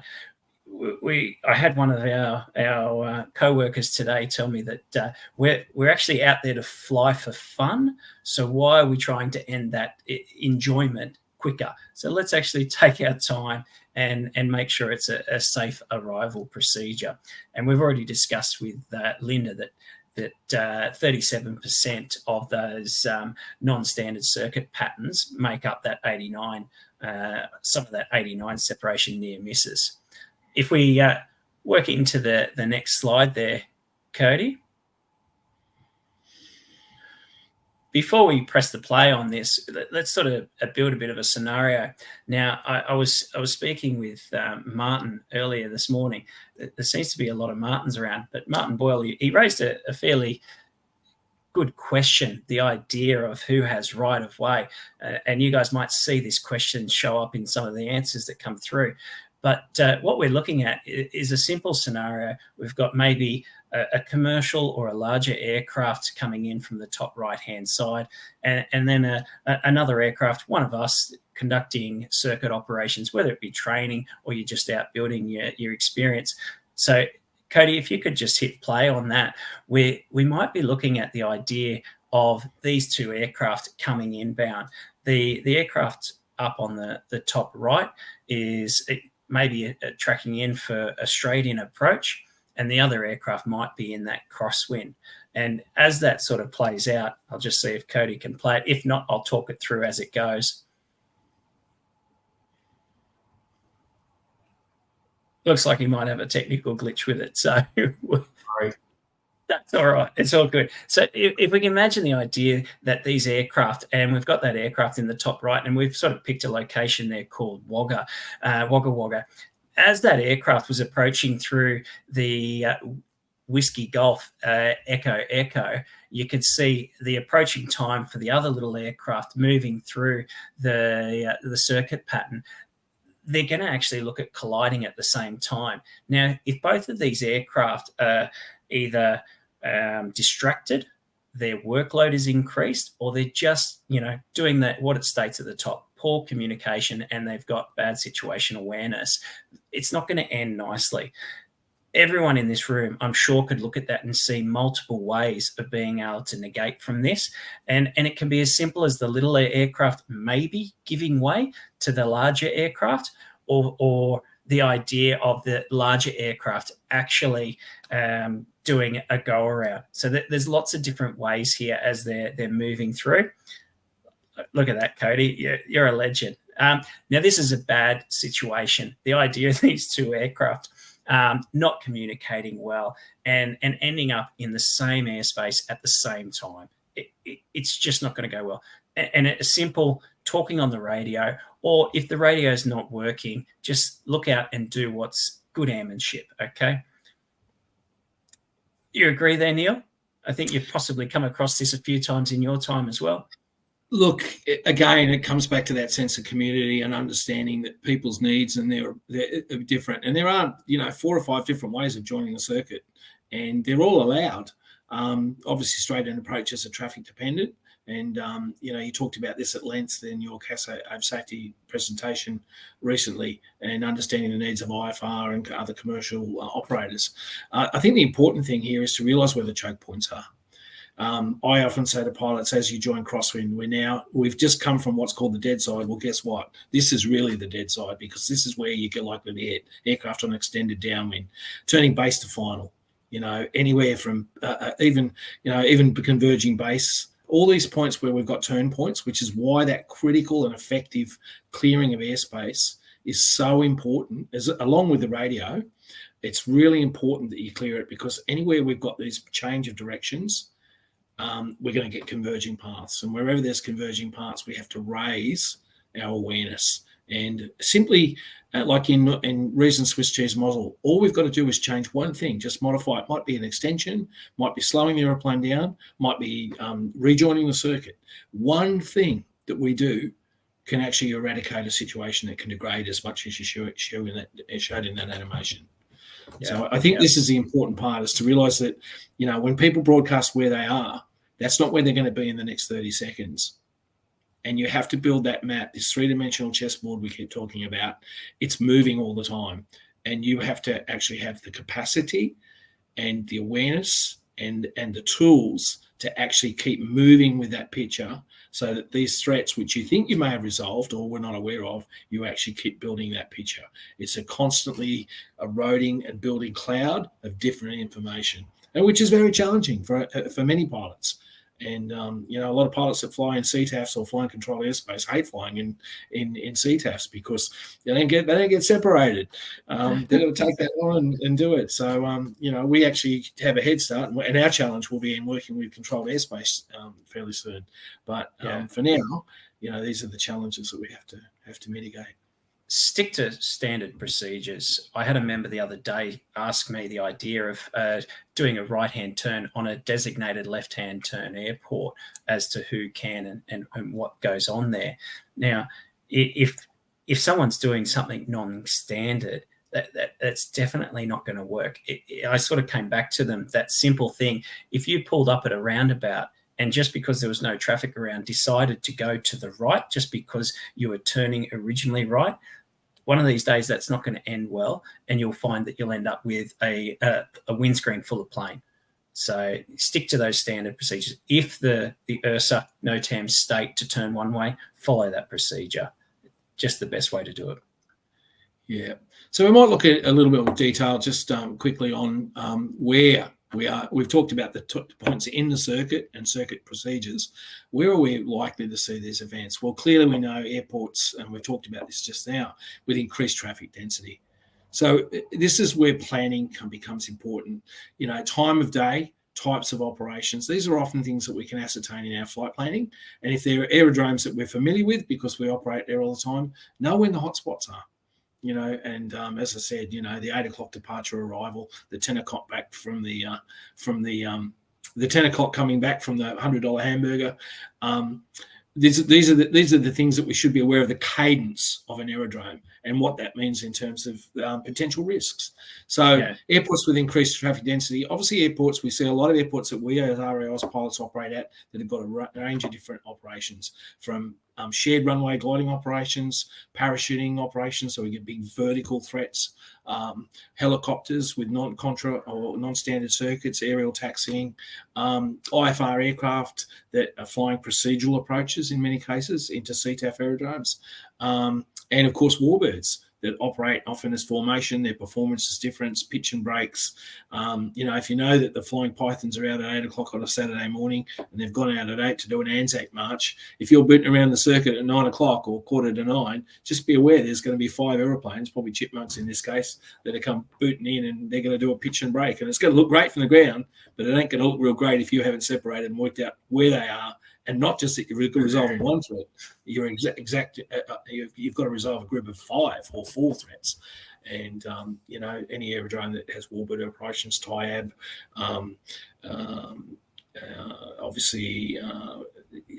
I had one of our co-workers today tell me that we're actually out there to fly for fun. So why are we trying to end that enjoyment quicker? So let's actually take our time and make sure it's a safe arrival procedure. And we've already discussed with Linda that 37% of those non-standard circuit patterns make up that 89, some of that 89 separation near misses. If we work into the next slide there, Cody. Before we press the play on this, let's sort of build a bit of a scenario. Now, I was speaking with Martin earlier this morning. There seems to be a lot of Martins around, but Martin Boyle, he raised a fairly good question, the idea of who has right of way. And you guys might see this question show up in some of the answers that come through. But what we're looking at is a simple scenario. We've got maybe a commercial or a larger aircraft coming in from the top right-hand side, and then another aircraft, one of us, conducting circuit operations, whether it be training or you're just out building your experience. So, Cody, if you could just hit play on that, we might be looking at the idea of these two aircraft coming inbound. The aircraft up on the top right is maybe tracking in for a straight-in approach, and the other aircraft might be in that crosswind. And as that sort of plays out, I'll just see if Cody can play it. If not, I'll talk it through as it goes. Looks like he might have a technical glitch with it. So Sorry. That's all right. It's all good. So if we can imagine the idea that these aircraft, and we've got that aircraft in the top right, and we've sort of picked a location there called Wagga. As that aircraft was approaching through the Whiskey Golf Echo, you could see the approaching time for the other little aircraft moving through the circuit pattern. They're going to actually look at colliding at the same time. Now, if both of these aircraft are either distracted, their workload is increased, or they're just, doing what it states at the top, poor communication, and they've got bad situation awareness, it's not going to end nicely. Everyone in this room, I'm sure, could look at that and see multiple ways of being able to negate from this. And it can be as simple as the little aircraft maybe giving way to the larger aircraft, or the idea of the larger aircraft actually doing a go around. So there's lots of different ways here as they're moving through. Look at that, Cody. You're a legend. Now, this is a bad situation. The idea of these two aircraft not communicating well and ending up in the same airspace at the same time, it's just not going to go well. And a simple talking on the radio, or if the radio is not working, just look out and do what's good airmanship, okay? You agree there, Neil? I think you've possibly come across this a few times in your time as well. Look, again, it comes back to that sense of community and understanding that people's needs and they're different. And there are, 4 or 5 different ways of joining the circuit, and they're all allowed. Obviously, straight-in approaches are traffic dependent. And, you talked about this at length in your CASA safety presentation recently, and understanding the needs of IFR and other commercial operators. I think the important thing here is to realise where the choke points are. I often say to pilots, as you join crosswind, we've just come from what's called the dead side. Well, guess what? This is really the dead side, because this is where you get likely to hit aircraft on extended downwind, turning base to final, anywhere from even converging base, all these points where we've got turn points, which is why that critical and effective clearing of airspace is so important. Along with the radio, it's really important that you clear it, because anywhere we've got these change of directions, we're going to get converging paths. And wherever there's converging paths, we have to raise our awareness. And simply, like in Reason Swiss cheese model, all we've got to do is change one thing, just modify it. Might be an extension, might be slowing the aeroplane down, might be rejoining the circuit. One thing that we do can actually eradicate a situation that can degrade as much as you showed in that animation. Yeah, so I think this is the important part, is to realise that, when people broadcast where they are, that's not where they're going to be in the next 30 seconds. And you have to build that map, this 3-dimensional chessboard we keep talking about. It's moving all the time. And you have to actually have the capacity and the awareness and the tools to actually keep moving with that picture, so that these threats, which you think you may have resolved or were not aware of, you actually keep building that picture. It's a constantly eroding and building cloud of different information, and which is very challenging for many pilots. And, a lot of pilots that fly in CTAFs or fly in controlled airspace hate flying in CTAFs, because they don't get separated. They're going to take that on and do it. So, we actually have a head start, and our challenge will be in working with controlled airspace fairly soon. But for now, these are the challenges that we have to mitigate. Stick to standard procedures. I had a member the other day ask me the idea of doing a right-hand turn on a designated left-hand turn airport as to who can and what goes on there. Now, if someone's doing something non-standard, that's definitely not going to work. I sort of came back to them, that simple thing. If you pulled up at a roundabout and just because there was no traffic around decided to go to the right just because you were turning originally right, one of these days that's not going to end well, and you'll find that you'll end up with a windscreen full of plane. So stick to those standard procedures. If the IRSA NOTAM state to turn one way, follow that procedure. Just the best way to do it. Yeah. So we might look at a little bit more detail just quickly on where we are. We've talked about the points in the circuit and circuit procedures. Where are we likely to see these events? Well, clearly we know airports, and we've talked about this just now, with increased traffic density. So this is where planning becomes important. You know, time of day, types of operations. These are often things that we can ascertain in our flight planning. And if there are aerodromes that we're familiar with because we operate there all the time, know when the hotspots are. You know, and as I said, you know, the 8 o'clock departure arrival, the 10 o'clock back from the 10 o'clock coming back from the $100 hamburger. These are the things that we should be aware of, the cadence of an aerodrome and what that means in terms of potential risks. So airports with increased traffic density, obviously airports, we see a lot of airports that we as RAAus pilots operate at that have got a range of different operations, from shared runway gliding operations, parachuting operations, so we get big vertical threats, helicopters with non-contra or non-standard circuits, aerial taxiing, IFR aircraft that are flying procedural approaches in many cases into CTAF aerodromes, and of course warbirds that operate often as formation. Their performance is different, pitch and brakes. You know, if you know that the Flying Pythons are out at 8 o'clock on a Saturday morning and they've gone out at 8 to do an Anzac march, if you're booting around the circuit at 9 o'clock or 8:45, just be aware there's going to be 5 aeroplanes, probably chipmunks in this case, that are come booting in, and they're going to do a pitch and brake. And it's going to look great from the ground, but it ain't going to look real great if you haven't separated and worked out where they are. And not just that you've got to resolve one threat, you've got to resolve a group of 5 or 4 threats. And, you know, any aerodrome that has warbird operations, TIAB, obviously,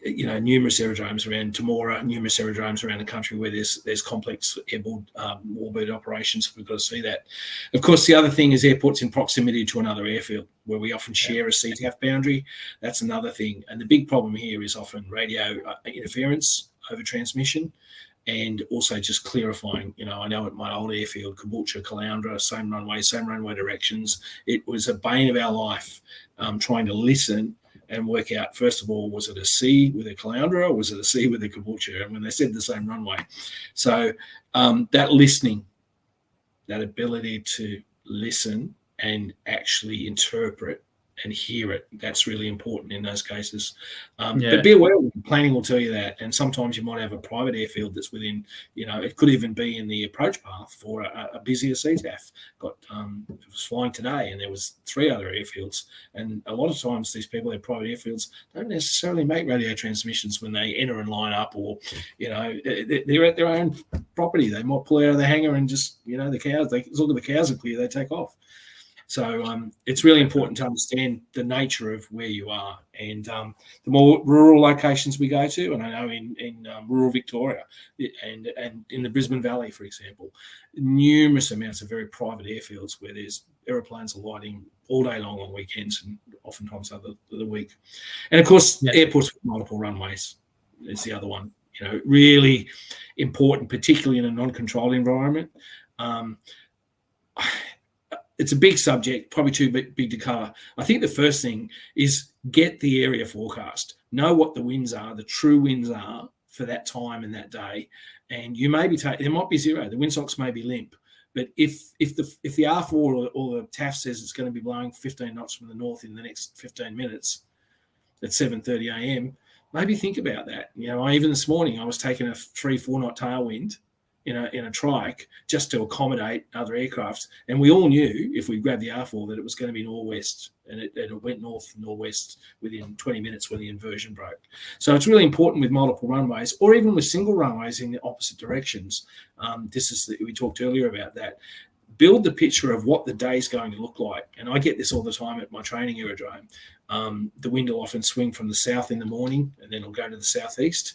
you know, numerous aerodromes around Temora, numerous aerodromes around the country where there's complex airborne warbird operations. We've got to see that. Of course, the other thing is airports in proximity to another airfield where we often share a CTAF boundary. That's another thing. And the big problem here is often radio interference over transmission, and also just clarifying. You know, I know at my old airfield, Caboolture, Caloundra, same runway directions. It was a bane of our life trying to listen and work out, first of all, was it a C with a Caloundra or was it a C with a Caboolture? And when they said the same runway. So that listening, that ability to listen and actually interpret and hear it, that's really important in those cases. But be aware, planning will tell you that. And sometimes you might have a private airfield that's within, you know, it could even be in the approach path for a busier CTAF. It was flying today and there was 3 other airfields. And a lot of times these people in private airfields don't necessarily make radio transmissions when they enter and line up, or, you know, they're at their own property. They might pull out of the hangar and just, you know, the cows, as long as the cows are clear, they take off. So it's really important to understand the nature of where you are. And the more rural locations we go to, and I know in rural Victoria and in the Brisbane Valley, for example, numerous amounts of very private airfields where there's aeroplanes alighting all day long on weekends and oftentimes other the week. And, of course, airports with multiple runways is the other one. You know, really important, particularly in a non-controlled environment. It's a big subject, probably too big to cover. I think the first thing is get the area forecast. Know what the winds are, the true winds are for that time and that day. And you may be there might be 0. The windsocks may be limp. But if the R4 or the TAF says it's going to be blowing 15 knots from the north in the next 15 minutes at 7:30 a.m., maybe think about that. You know, even this morning I was taking a 3-4 knot tailwind in a trike just to accommodate other aircraft. And we all knew if we grabbed the R4 that it was going to be northwest, and it went northwest within 20 minutes when the inversion broke. So it's really important with multiple runways, or even with single runways in the opposite directions. We talked earlier about that. build the picture of what the day is going to look like. And I get this all the time at my training aerodrome. The wind will often swing from the south in the morning, and then it'll go to the southeast.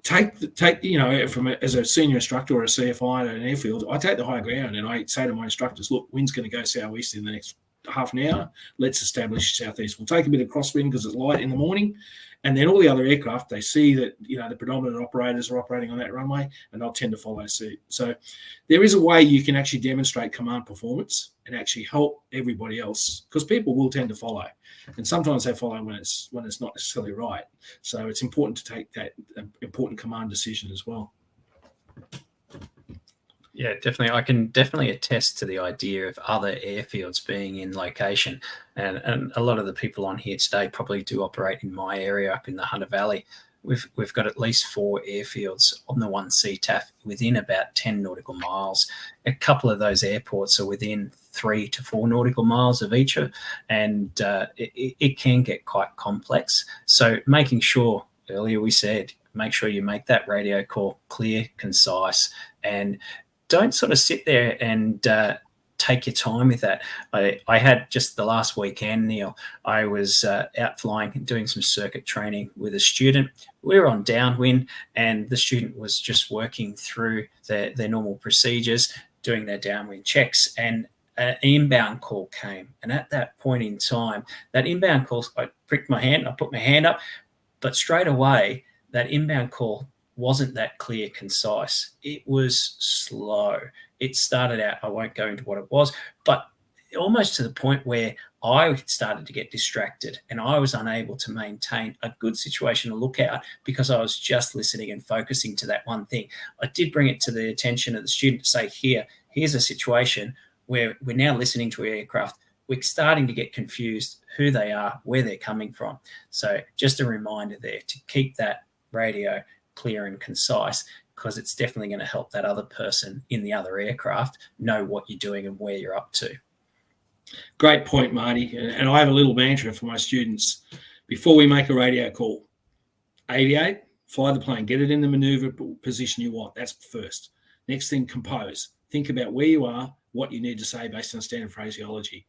Take you know, as a senior instructor or a CFI at an airfield, I take the high ground and I say to my instructors, look, wind's going to go southeast in the next half an hour. Let's establish southeast. We'll take a bit of crosswind because it's light in the morning. And then all the other aircraft, they see that, you know, the predominant operators are operating on that runway, and they'll tend to follow suit. So there is a way you can actually demonstrate command performance and actually help everybody else, because people will tend to follow. And sometimes they follow when it's not necessarily right. So it's important to take that important command decision as well. Yeah, definitely. I can definitely attest to the idea of other airfields being in location. And a lot of the people on here today probably do operate in my area up in the Hunter Valley. We've got at least 4 airfields on the one CTAF within about 10 nautical miles. A couple of those airports are within 3 to 4 nautical miles of each other, and it can get quite complex. So making sure, earlier we said, make sure you make that radio call clear, concise, and don't sort of sit there and take your time with that. I had just the last weekend, Neil, I was out flying and doing some circuit training with a student. We were on downwind, and the student was just working through their normal procedures, doing their downwind checks, and an inbound call came. And at that point in time, that inbound call, I pricked my hand, I put my hand up, but straight away, that inbound call wasn't that clear, concise. It was slow. It started out, I won't go into what it was, but almost to the point where I started to get distracted and I was unable to maintain a good situational lookout because I was just listening and focusing to that one thing. I did bring it to the attention of the student to say, here's a situation where we're now listening to an aircraft. We're starting to get confused who they are, where they're coming from. So just a reminder there to keep that radio clear and concise, because it's definitely going to help that other person in the other aircraft know what you're doing and where you're up to. Great point, Marty. And I have a little mantra for my students. Before we make a radio call, aviate, fly the plane, get it in the maneuver position you want. That's first. Next thing, compose. Think about where you are, what you need to say based on standard phraseology.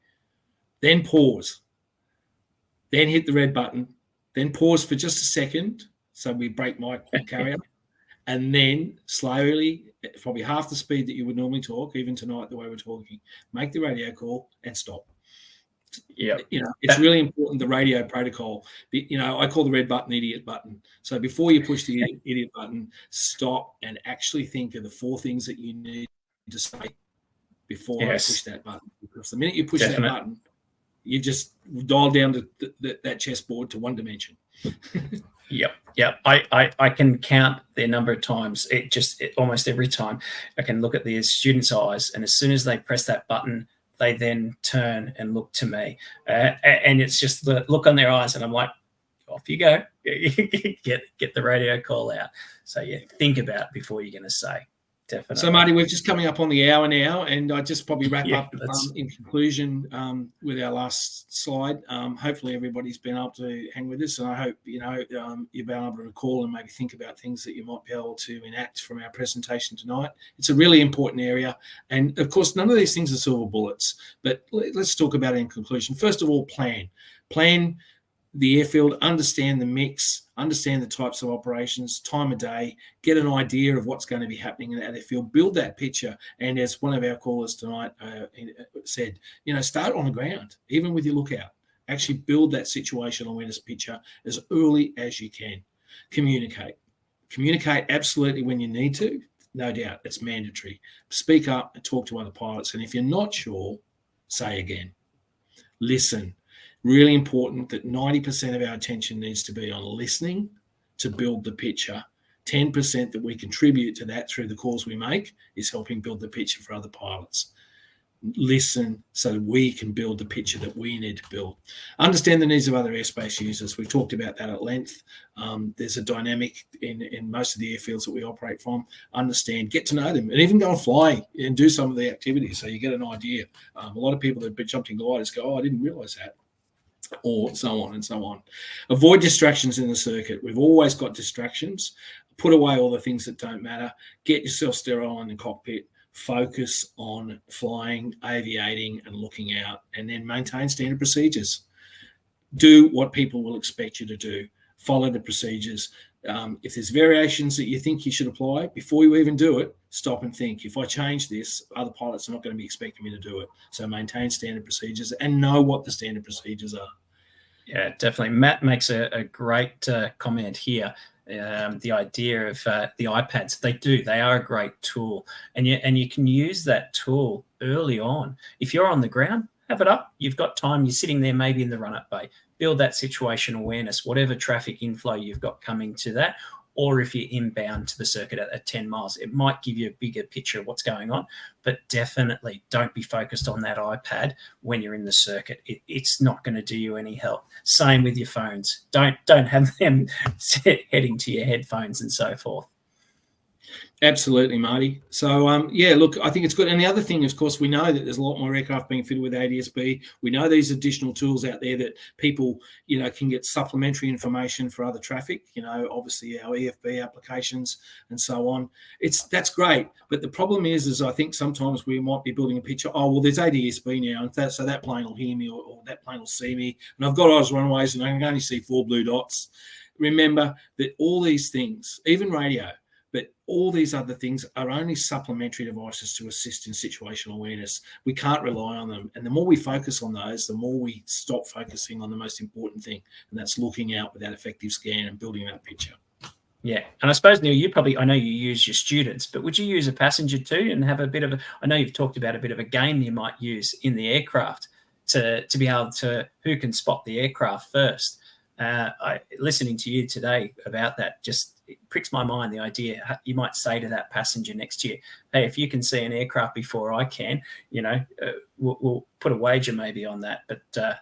Then pause. Then hit the red button. Then pause for just a second. So we break mic carrier, and then slowly, probably half the speed that you would normally talk, even tonight, the way we're talking, make the radio call and stop. Yeah, you know, it's really important, the radio protocol. You know, I call the red button idiot button. So before you push the idiot button, stop and actually think of the 4 things that you need to say before I push that button. Because the minute you push that button, you just dial down that chessboard to one dimension. Yep. I can count the number of times. Almost every time I can look at the student's eyes, and as soon as they press that button, they then turn and look to me, and it's just the look on their eyes, and I'm like, off you go, get the radio call out. So yeah, think about it before you're going to say. Definitely. So, Marty, we're just coming up on the hour now, and I just probably wrap up in conclusion with our last slide. Hopefully, everybody's been able to hang with us, and I hope you've been able to recall and maybe think about things that you might be able to enact from our presentation tonight. It's a really important area, and of course, none of these things are silver bullets. But let's talk about it in conclusion. First of all, plan the airfield, understand the mix, understand the types of operations, time of day, get an idea of what's going to be happening in that airfield, build that picture. And as one of our callers tonight said, start on the ground, even with your lookout. Actually build that situational awareness picture as early as you can. Communicate absolutely when you need to, no doubt, it's mandatory. Speak up and talk to other pilots. And if you're not sure, say again. Listen. Really important that 90% of our attention needs to be on listening to build the picture. 10% that we contribute to that through the calls we make is helping build the picture for other pilots. Listen so that we can build the picture that we need to build. Understand the needs of other airspace users. We've talked about that at length. There's a dynamic in most of the airfields that we operate from. Understand, get to know them, and even go and fly and do some of the activities so you get an idea. A lot of people that have jumped in gliders go, I didn't realise that. Or so on and so on. Avoid distractions in the circuit. We've always got distractions. Put away all the things that don't matter. Get yourself sterile in the cockpit. focus on flying, aviating, and looking out, and then maintain standard procedures. Do what people will expect you to do. Follow the procedures. If there's variations that you think you should apply, before you even do it, stop and think. If I change this, other pilots are not going to be expecting me to do it. So maintain standard procedures and know what the standard procedures are. Yeah, definitely. Matt makes a great comment here. The idea of the iPads, they are a great tool, and you can use that tool early on. If you're on the ground, have it up. You've got time. You're sitting there maybe in the run-up bay. Build that situation awareness, whatever traffic inflow you've got coming to that, or if you're inbound to the circuit at 10 miles, it might give you a bigger picture of what's going on. But definitely don't be focused on that iPad when you're in the circuit. It's not going to do you any help. Same with your phones. Don't have them heading to your headphones and so forth. Absolutely, Marty. So, yeah, look, I think it's good. And the other thing, of course, we know that there's a lot more aircraft being fitted with ADS-B. We know these additional tools out there that people, can get supplementary information for other traffic, obviously our EFB applications and so on. That's great. But the problem is I think sometimes we might be building a picture, there's ADS-B now, and so that plane will hear me or that plane will see me. And I've got RAAus runways and I can only see 4 blue dots. Remember that all these things, even radio, but all these other things are only supplementary devices to assist in situational awareness. We can't rely on them. And the more we focus on those, the more we stop focusing on the most important thing, and that's looking out with that effective scan and building that picture. Yeah. And I suppose, Neil, I know you use your students, but would you use a passenger too and have I know you've talked about a bit of a game you might use in the aircraft to be able to, who can spot the aircraft first? Listening to you today about that, it pricks my mind, the idea you might say to that passenger next to you, hey, if you can see an aircraft before I can, we'll put a wager maybe on that. But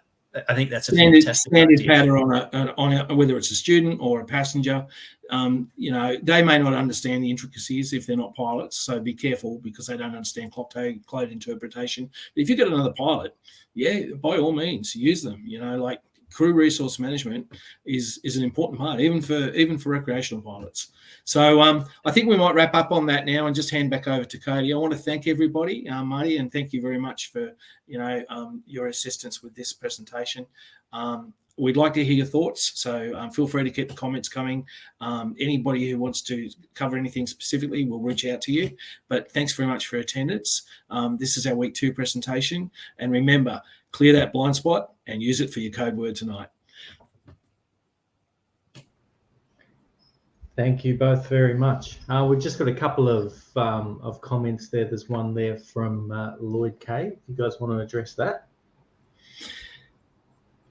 I think that's a fantastic idea. Pattern on whether it's a student or a passenger. They may not understand the intricacies if they're not pilots, so be careful because they don't understand cloud interpretation. But if you've got another pilot, yeah, by all means, use them. Like crew resource management is an important part, even for recreational pilots. So I think we might wrap up on that now and just hand back over to Cody. I want to thank everybody, Marty, and thank you very much for your assistance with this presentation. We'd like to hear your thoughts, so feel free to keep the comments coming. Anybody who wants to cover anything specifically will reach out to you. But thanks very much for attendance. This is our week 2 presentation, and remember, clear that blind spot and use it for your code word tonight. Thank you both very much. We've just got a couple of comments there. There's one there from Lloyd K. If you guys want to address that.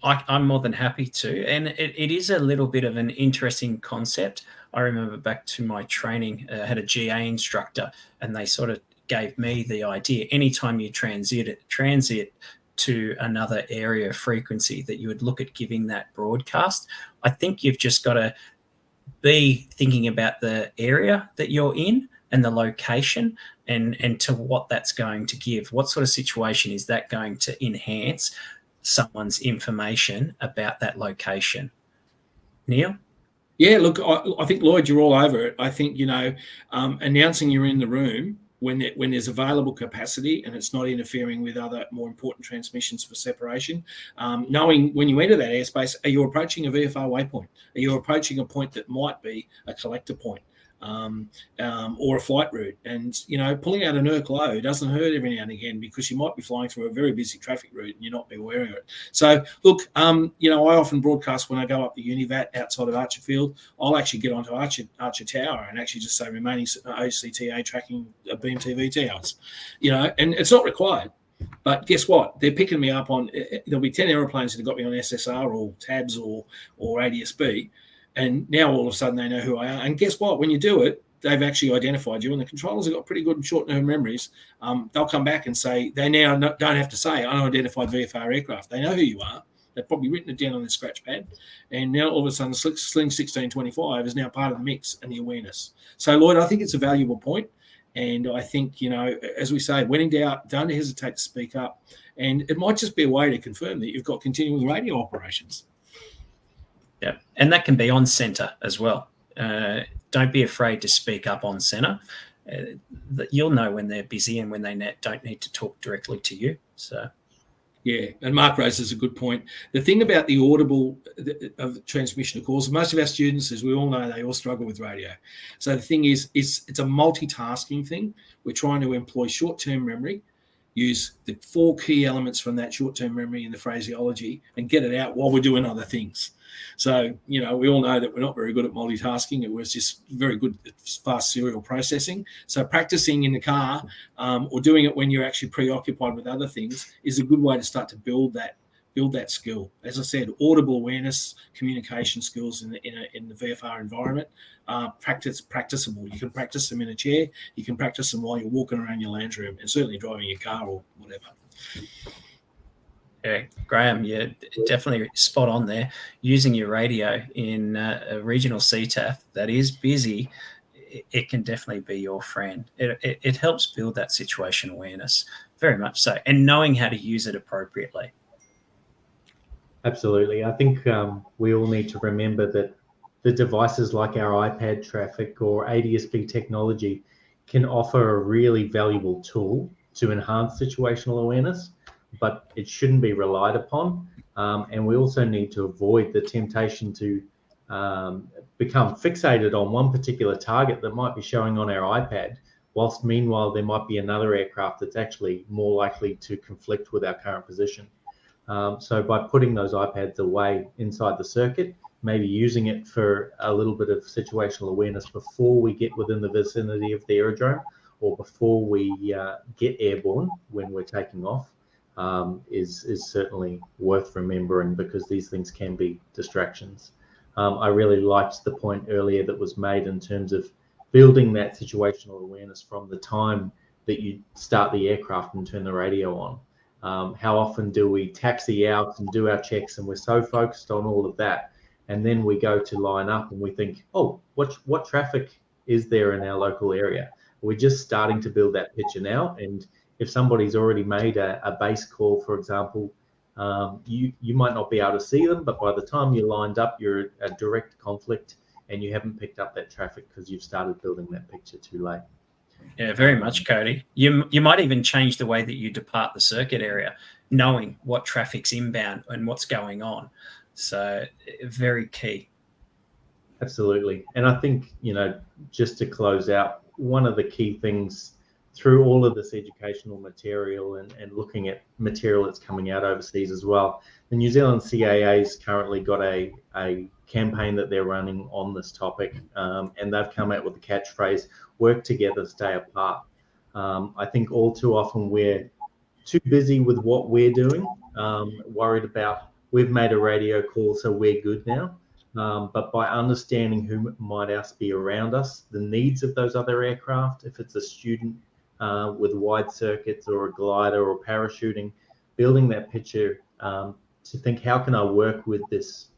I'm more than happy to. And it is a little bit of an interesting concept. I remember back to my training, I had a GA instructor, and they sort of gave me the idea, anytime you transit to another area of frequency, that you would look at giving that broadcast. I think you've just got to be thinking about the area that you're in and the location and to what that's going to give. What sort of situation is that going to enhance someone's information about that location? Neil? Yeah, look, I think, Lloyd, you're all over it. I think, announcing you're in the room when there's available capacity and it's not interfering with other more important transmissions for separation. Knowing when you enter that airspace, are you approaching a VFR waypoint? Are you approaching a point that might be a collector point? Or a flight route, and pulling out an ERC low doesn't hurt every now and again because you might be flying through a very busy traffic route and you're not be aware of it. So look, I often broadcast when I go up the Univat outside of Archer Field. I'll actually get onto Archer Tower and actually just say remaining OCTA tracking beam TV towers, and it's not required. But guess what? They're picking me up on. There'll be 10 aeroplanes that have got me on SSR or TABS or ADS-B. And now all of a sudden they know who I are. And guess what? When you do it, they've actually identified you. And the controllers have got pretty good short-term memories. They'll come back and say, they now don't have to say unidentified VFR aircraft. They know who you are. They've probably written it down on their scratch pad. And now all of a sudden Sling 1625 is now part of the mix and the awareness. So, Lloyd, I think it's a valuable point. And I think, as we say, when in doubt, don't hesitate to speak up. And it might just be a way to confirm that you've got continuing radio operations. Yeah, and that can be on centre as well. Don't be afraid to speak up on centre. that you'll know when they're busy and when they don't need to talk directly to you. So. Yeah, and Mark raises a good point. The thing about the audible of transmission of calls, most of our students, as we all know, they all struggle with radio. So the thing is, it's a multitasking thing. We're trying to employ short-term memory, use the 4 key elements from that short-term memory in the phraseology, and get it out while we're doing other things. So, we all know that we're not very good at multitasking. It was just very good at fast serial processing. So practicing in the car or doing it when you're actually preoccupied with other things is a good way to start to build that skill. As I said, audible awareness, communication skills in the VFR environment are practicable. You can practice them in a chair. You can practice them while you're walking around your lounge room and certainly driving your car or whatever. Yeah, Graham, you're definitely spot on there. Using your radio in a regional CTAF that is busy, it can definitely be your friend. It helps build that situation awareness, very much so, and knowing how to use it appropriately. Absolutely. I think we all need to remember that the devices like our iPad traffic or ADSB technology can offer a really valuable tool to enhance situational awareness, but it shouldn't be relied upon. And we also need to avoid the temptation to become fixated on one particular target that might be showing on our iPad, whilst meanwhile there might be another aircraft that's actually more likely to conflict with our current position. So by putting those iPads away inside the circuit, maybe using it for a little bit of situational awareness before we get within the vicinity of the aerodrome or before we get airborne when we're taking off, is certainly worth remembering, because these things can be distractions. I really liked the point earlier that was made in terms of building that situational awareness from the time that you start the aircraft and turn the radio on. How often do we taxi out and do our checks and we're so focused on all of that, and then we go to line up and we think, oh, what traffic is there in our local area? We're just starting to build that picture now, and if somebody's already made a base call, for example, you might not be able to see them, but by the time you're lined up, you're a direct conflict and you haven't picked up that traffic because you've started building that picture too late. Yeah, very much, Cody. You might even change the way that you depart the circuit area, knowing what traffic's inbound and what's going on. So very key. Absolutely. And I think, just to close out, one of the key things through all of this educational material and looking at material that's coming out overseas as well, the New Zealand CAA's currently got a campaign that they're running on this topic, and they've come out with the catchphrase, work together, stay apart. I think all too often we're too busy with what we're doing, worried about we've made a radio call, so we're good now. But by understanding who might else be around us, the needs of those other aircraft, if it's a student with wide circuits or a glider or parachuting, building that picture to think, how can I work with this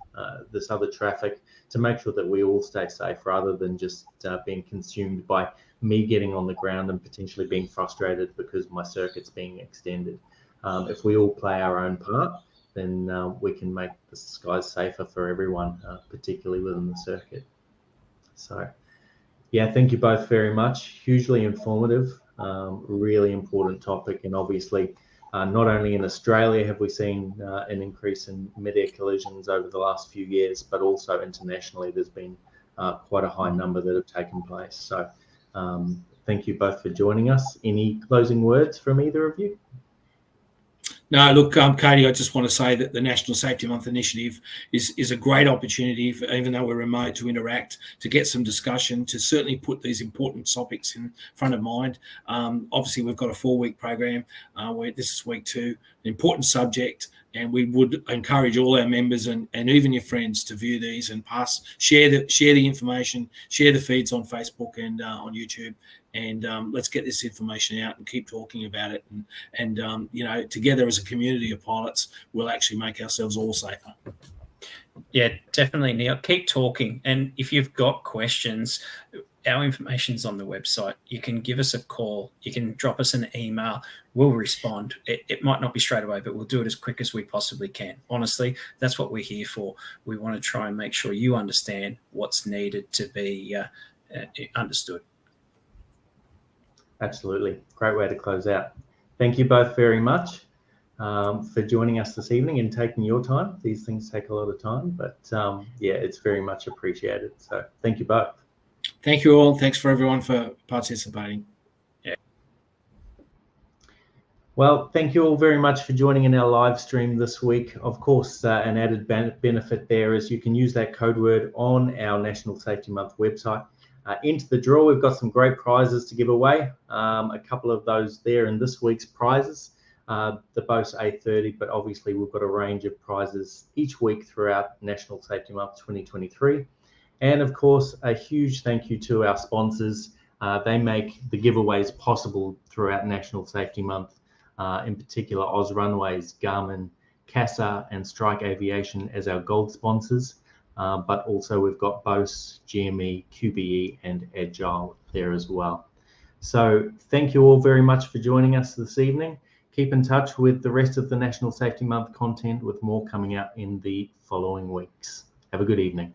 other traffic to make sure that we all stay safe, rather than just being consumed by me getting on the ground and potentially being frustrated because my circuit's being extended. If we all play our own part, then we can make the skies safer for everyone, particularly within the circuit. So, yeah, thank you both very much. Hugely informative, really important topic. And obviously, not only in Australia have we seen an increase in mid-air collisions over the last few years, but also internationally, there's been quite a high number that have taken place. So thank you both for joining us. Any closing words from either of you? No, look, Cody, I just want to say that the National Safety Month initiative is a great opportunity, for, even though we're remote, to interact, to get some discussion, to certainly put these important topics in front of mind. Obviously, we've got a 4-week program where this is week 2, an important subject, and we would encourage all our members and even your friends to view these and share the information, share the feeds on Facebook and on YouTube. And let's get this information out and keep talking about it. And together as a community of pilots, we'll actually make ourselves all safer. Yeah, definitely, Neil. Keep talking. And if you've got questions, our information's on the website. You can give us a call. You can drop us an email. We'll respond. It might not be straight away, but we'll do it as quick as we possibly can. Honestly, that's what we're here for. We want to try and make sure you understand what's needed to be understood. Absolutely. Great way to close out. Thank you both very much for joining us this evening and taking your time. These things take a lot of time, but yeah, it's very much appreciated. So thank you both. Thank you all. Thanks for everyone for participating. Well, thank you all very much for joining in our live stream this week. Of course, an added benefit there is you can use that code word on our National Safety Month website. Into the draw, we've got some great prizes to give away. A couple of those there in this week's prizes, the Bose A30, but obviously we've got a range of prizes each week throughout National Safety Month 2023. And of course, a huge thank you to our sponsors. They make the giveaways possible throughout National Safety Month. In particular, Oz Runways, Garmin, CASA and Strike Aviation as our gold sponsors. But also we've got Bose, GME, QBE and Agile there as well. So thank you all very much for joining us this evening. Keep in touch with the rest of the National Safety Month content with more coming out in the following weeks. Have a good evening.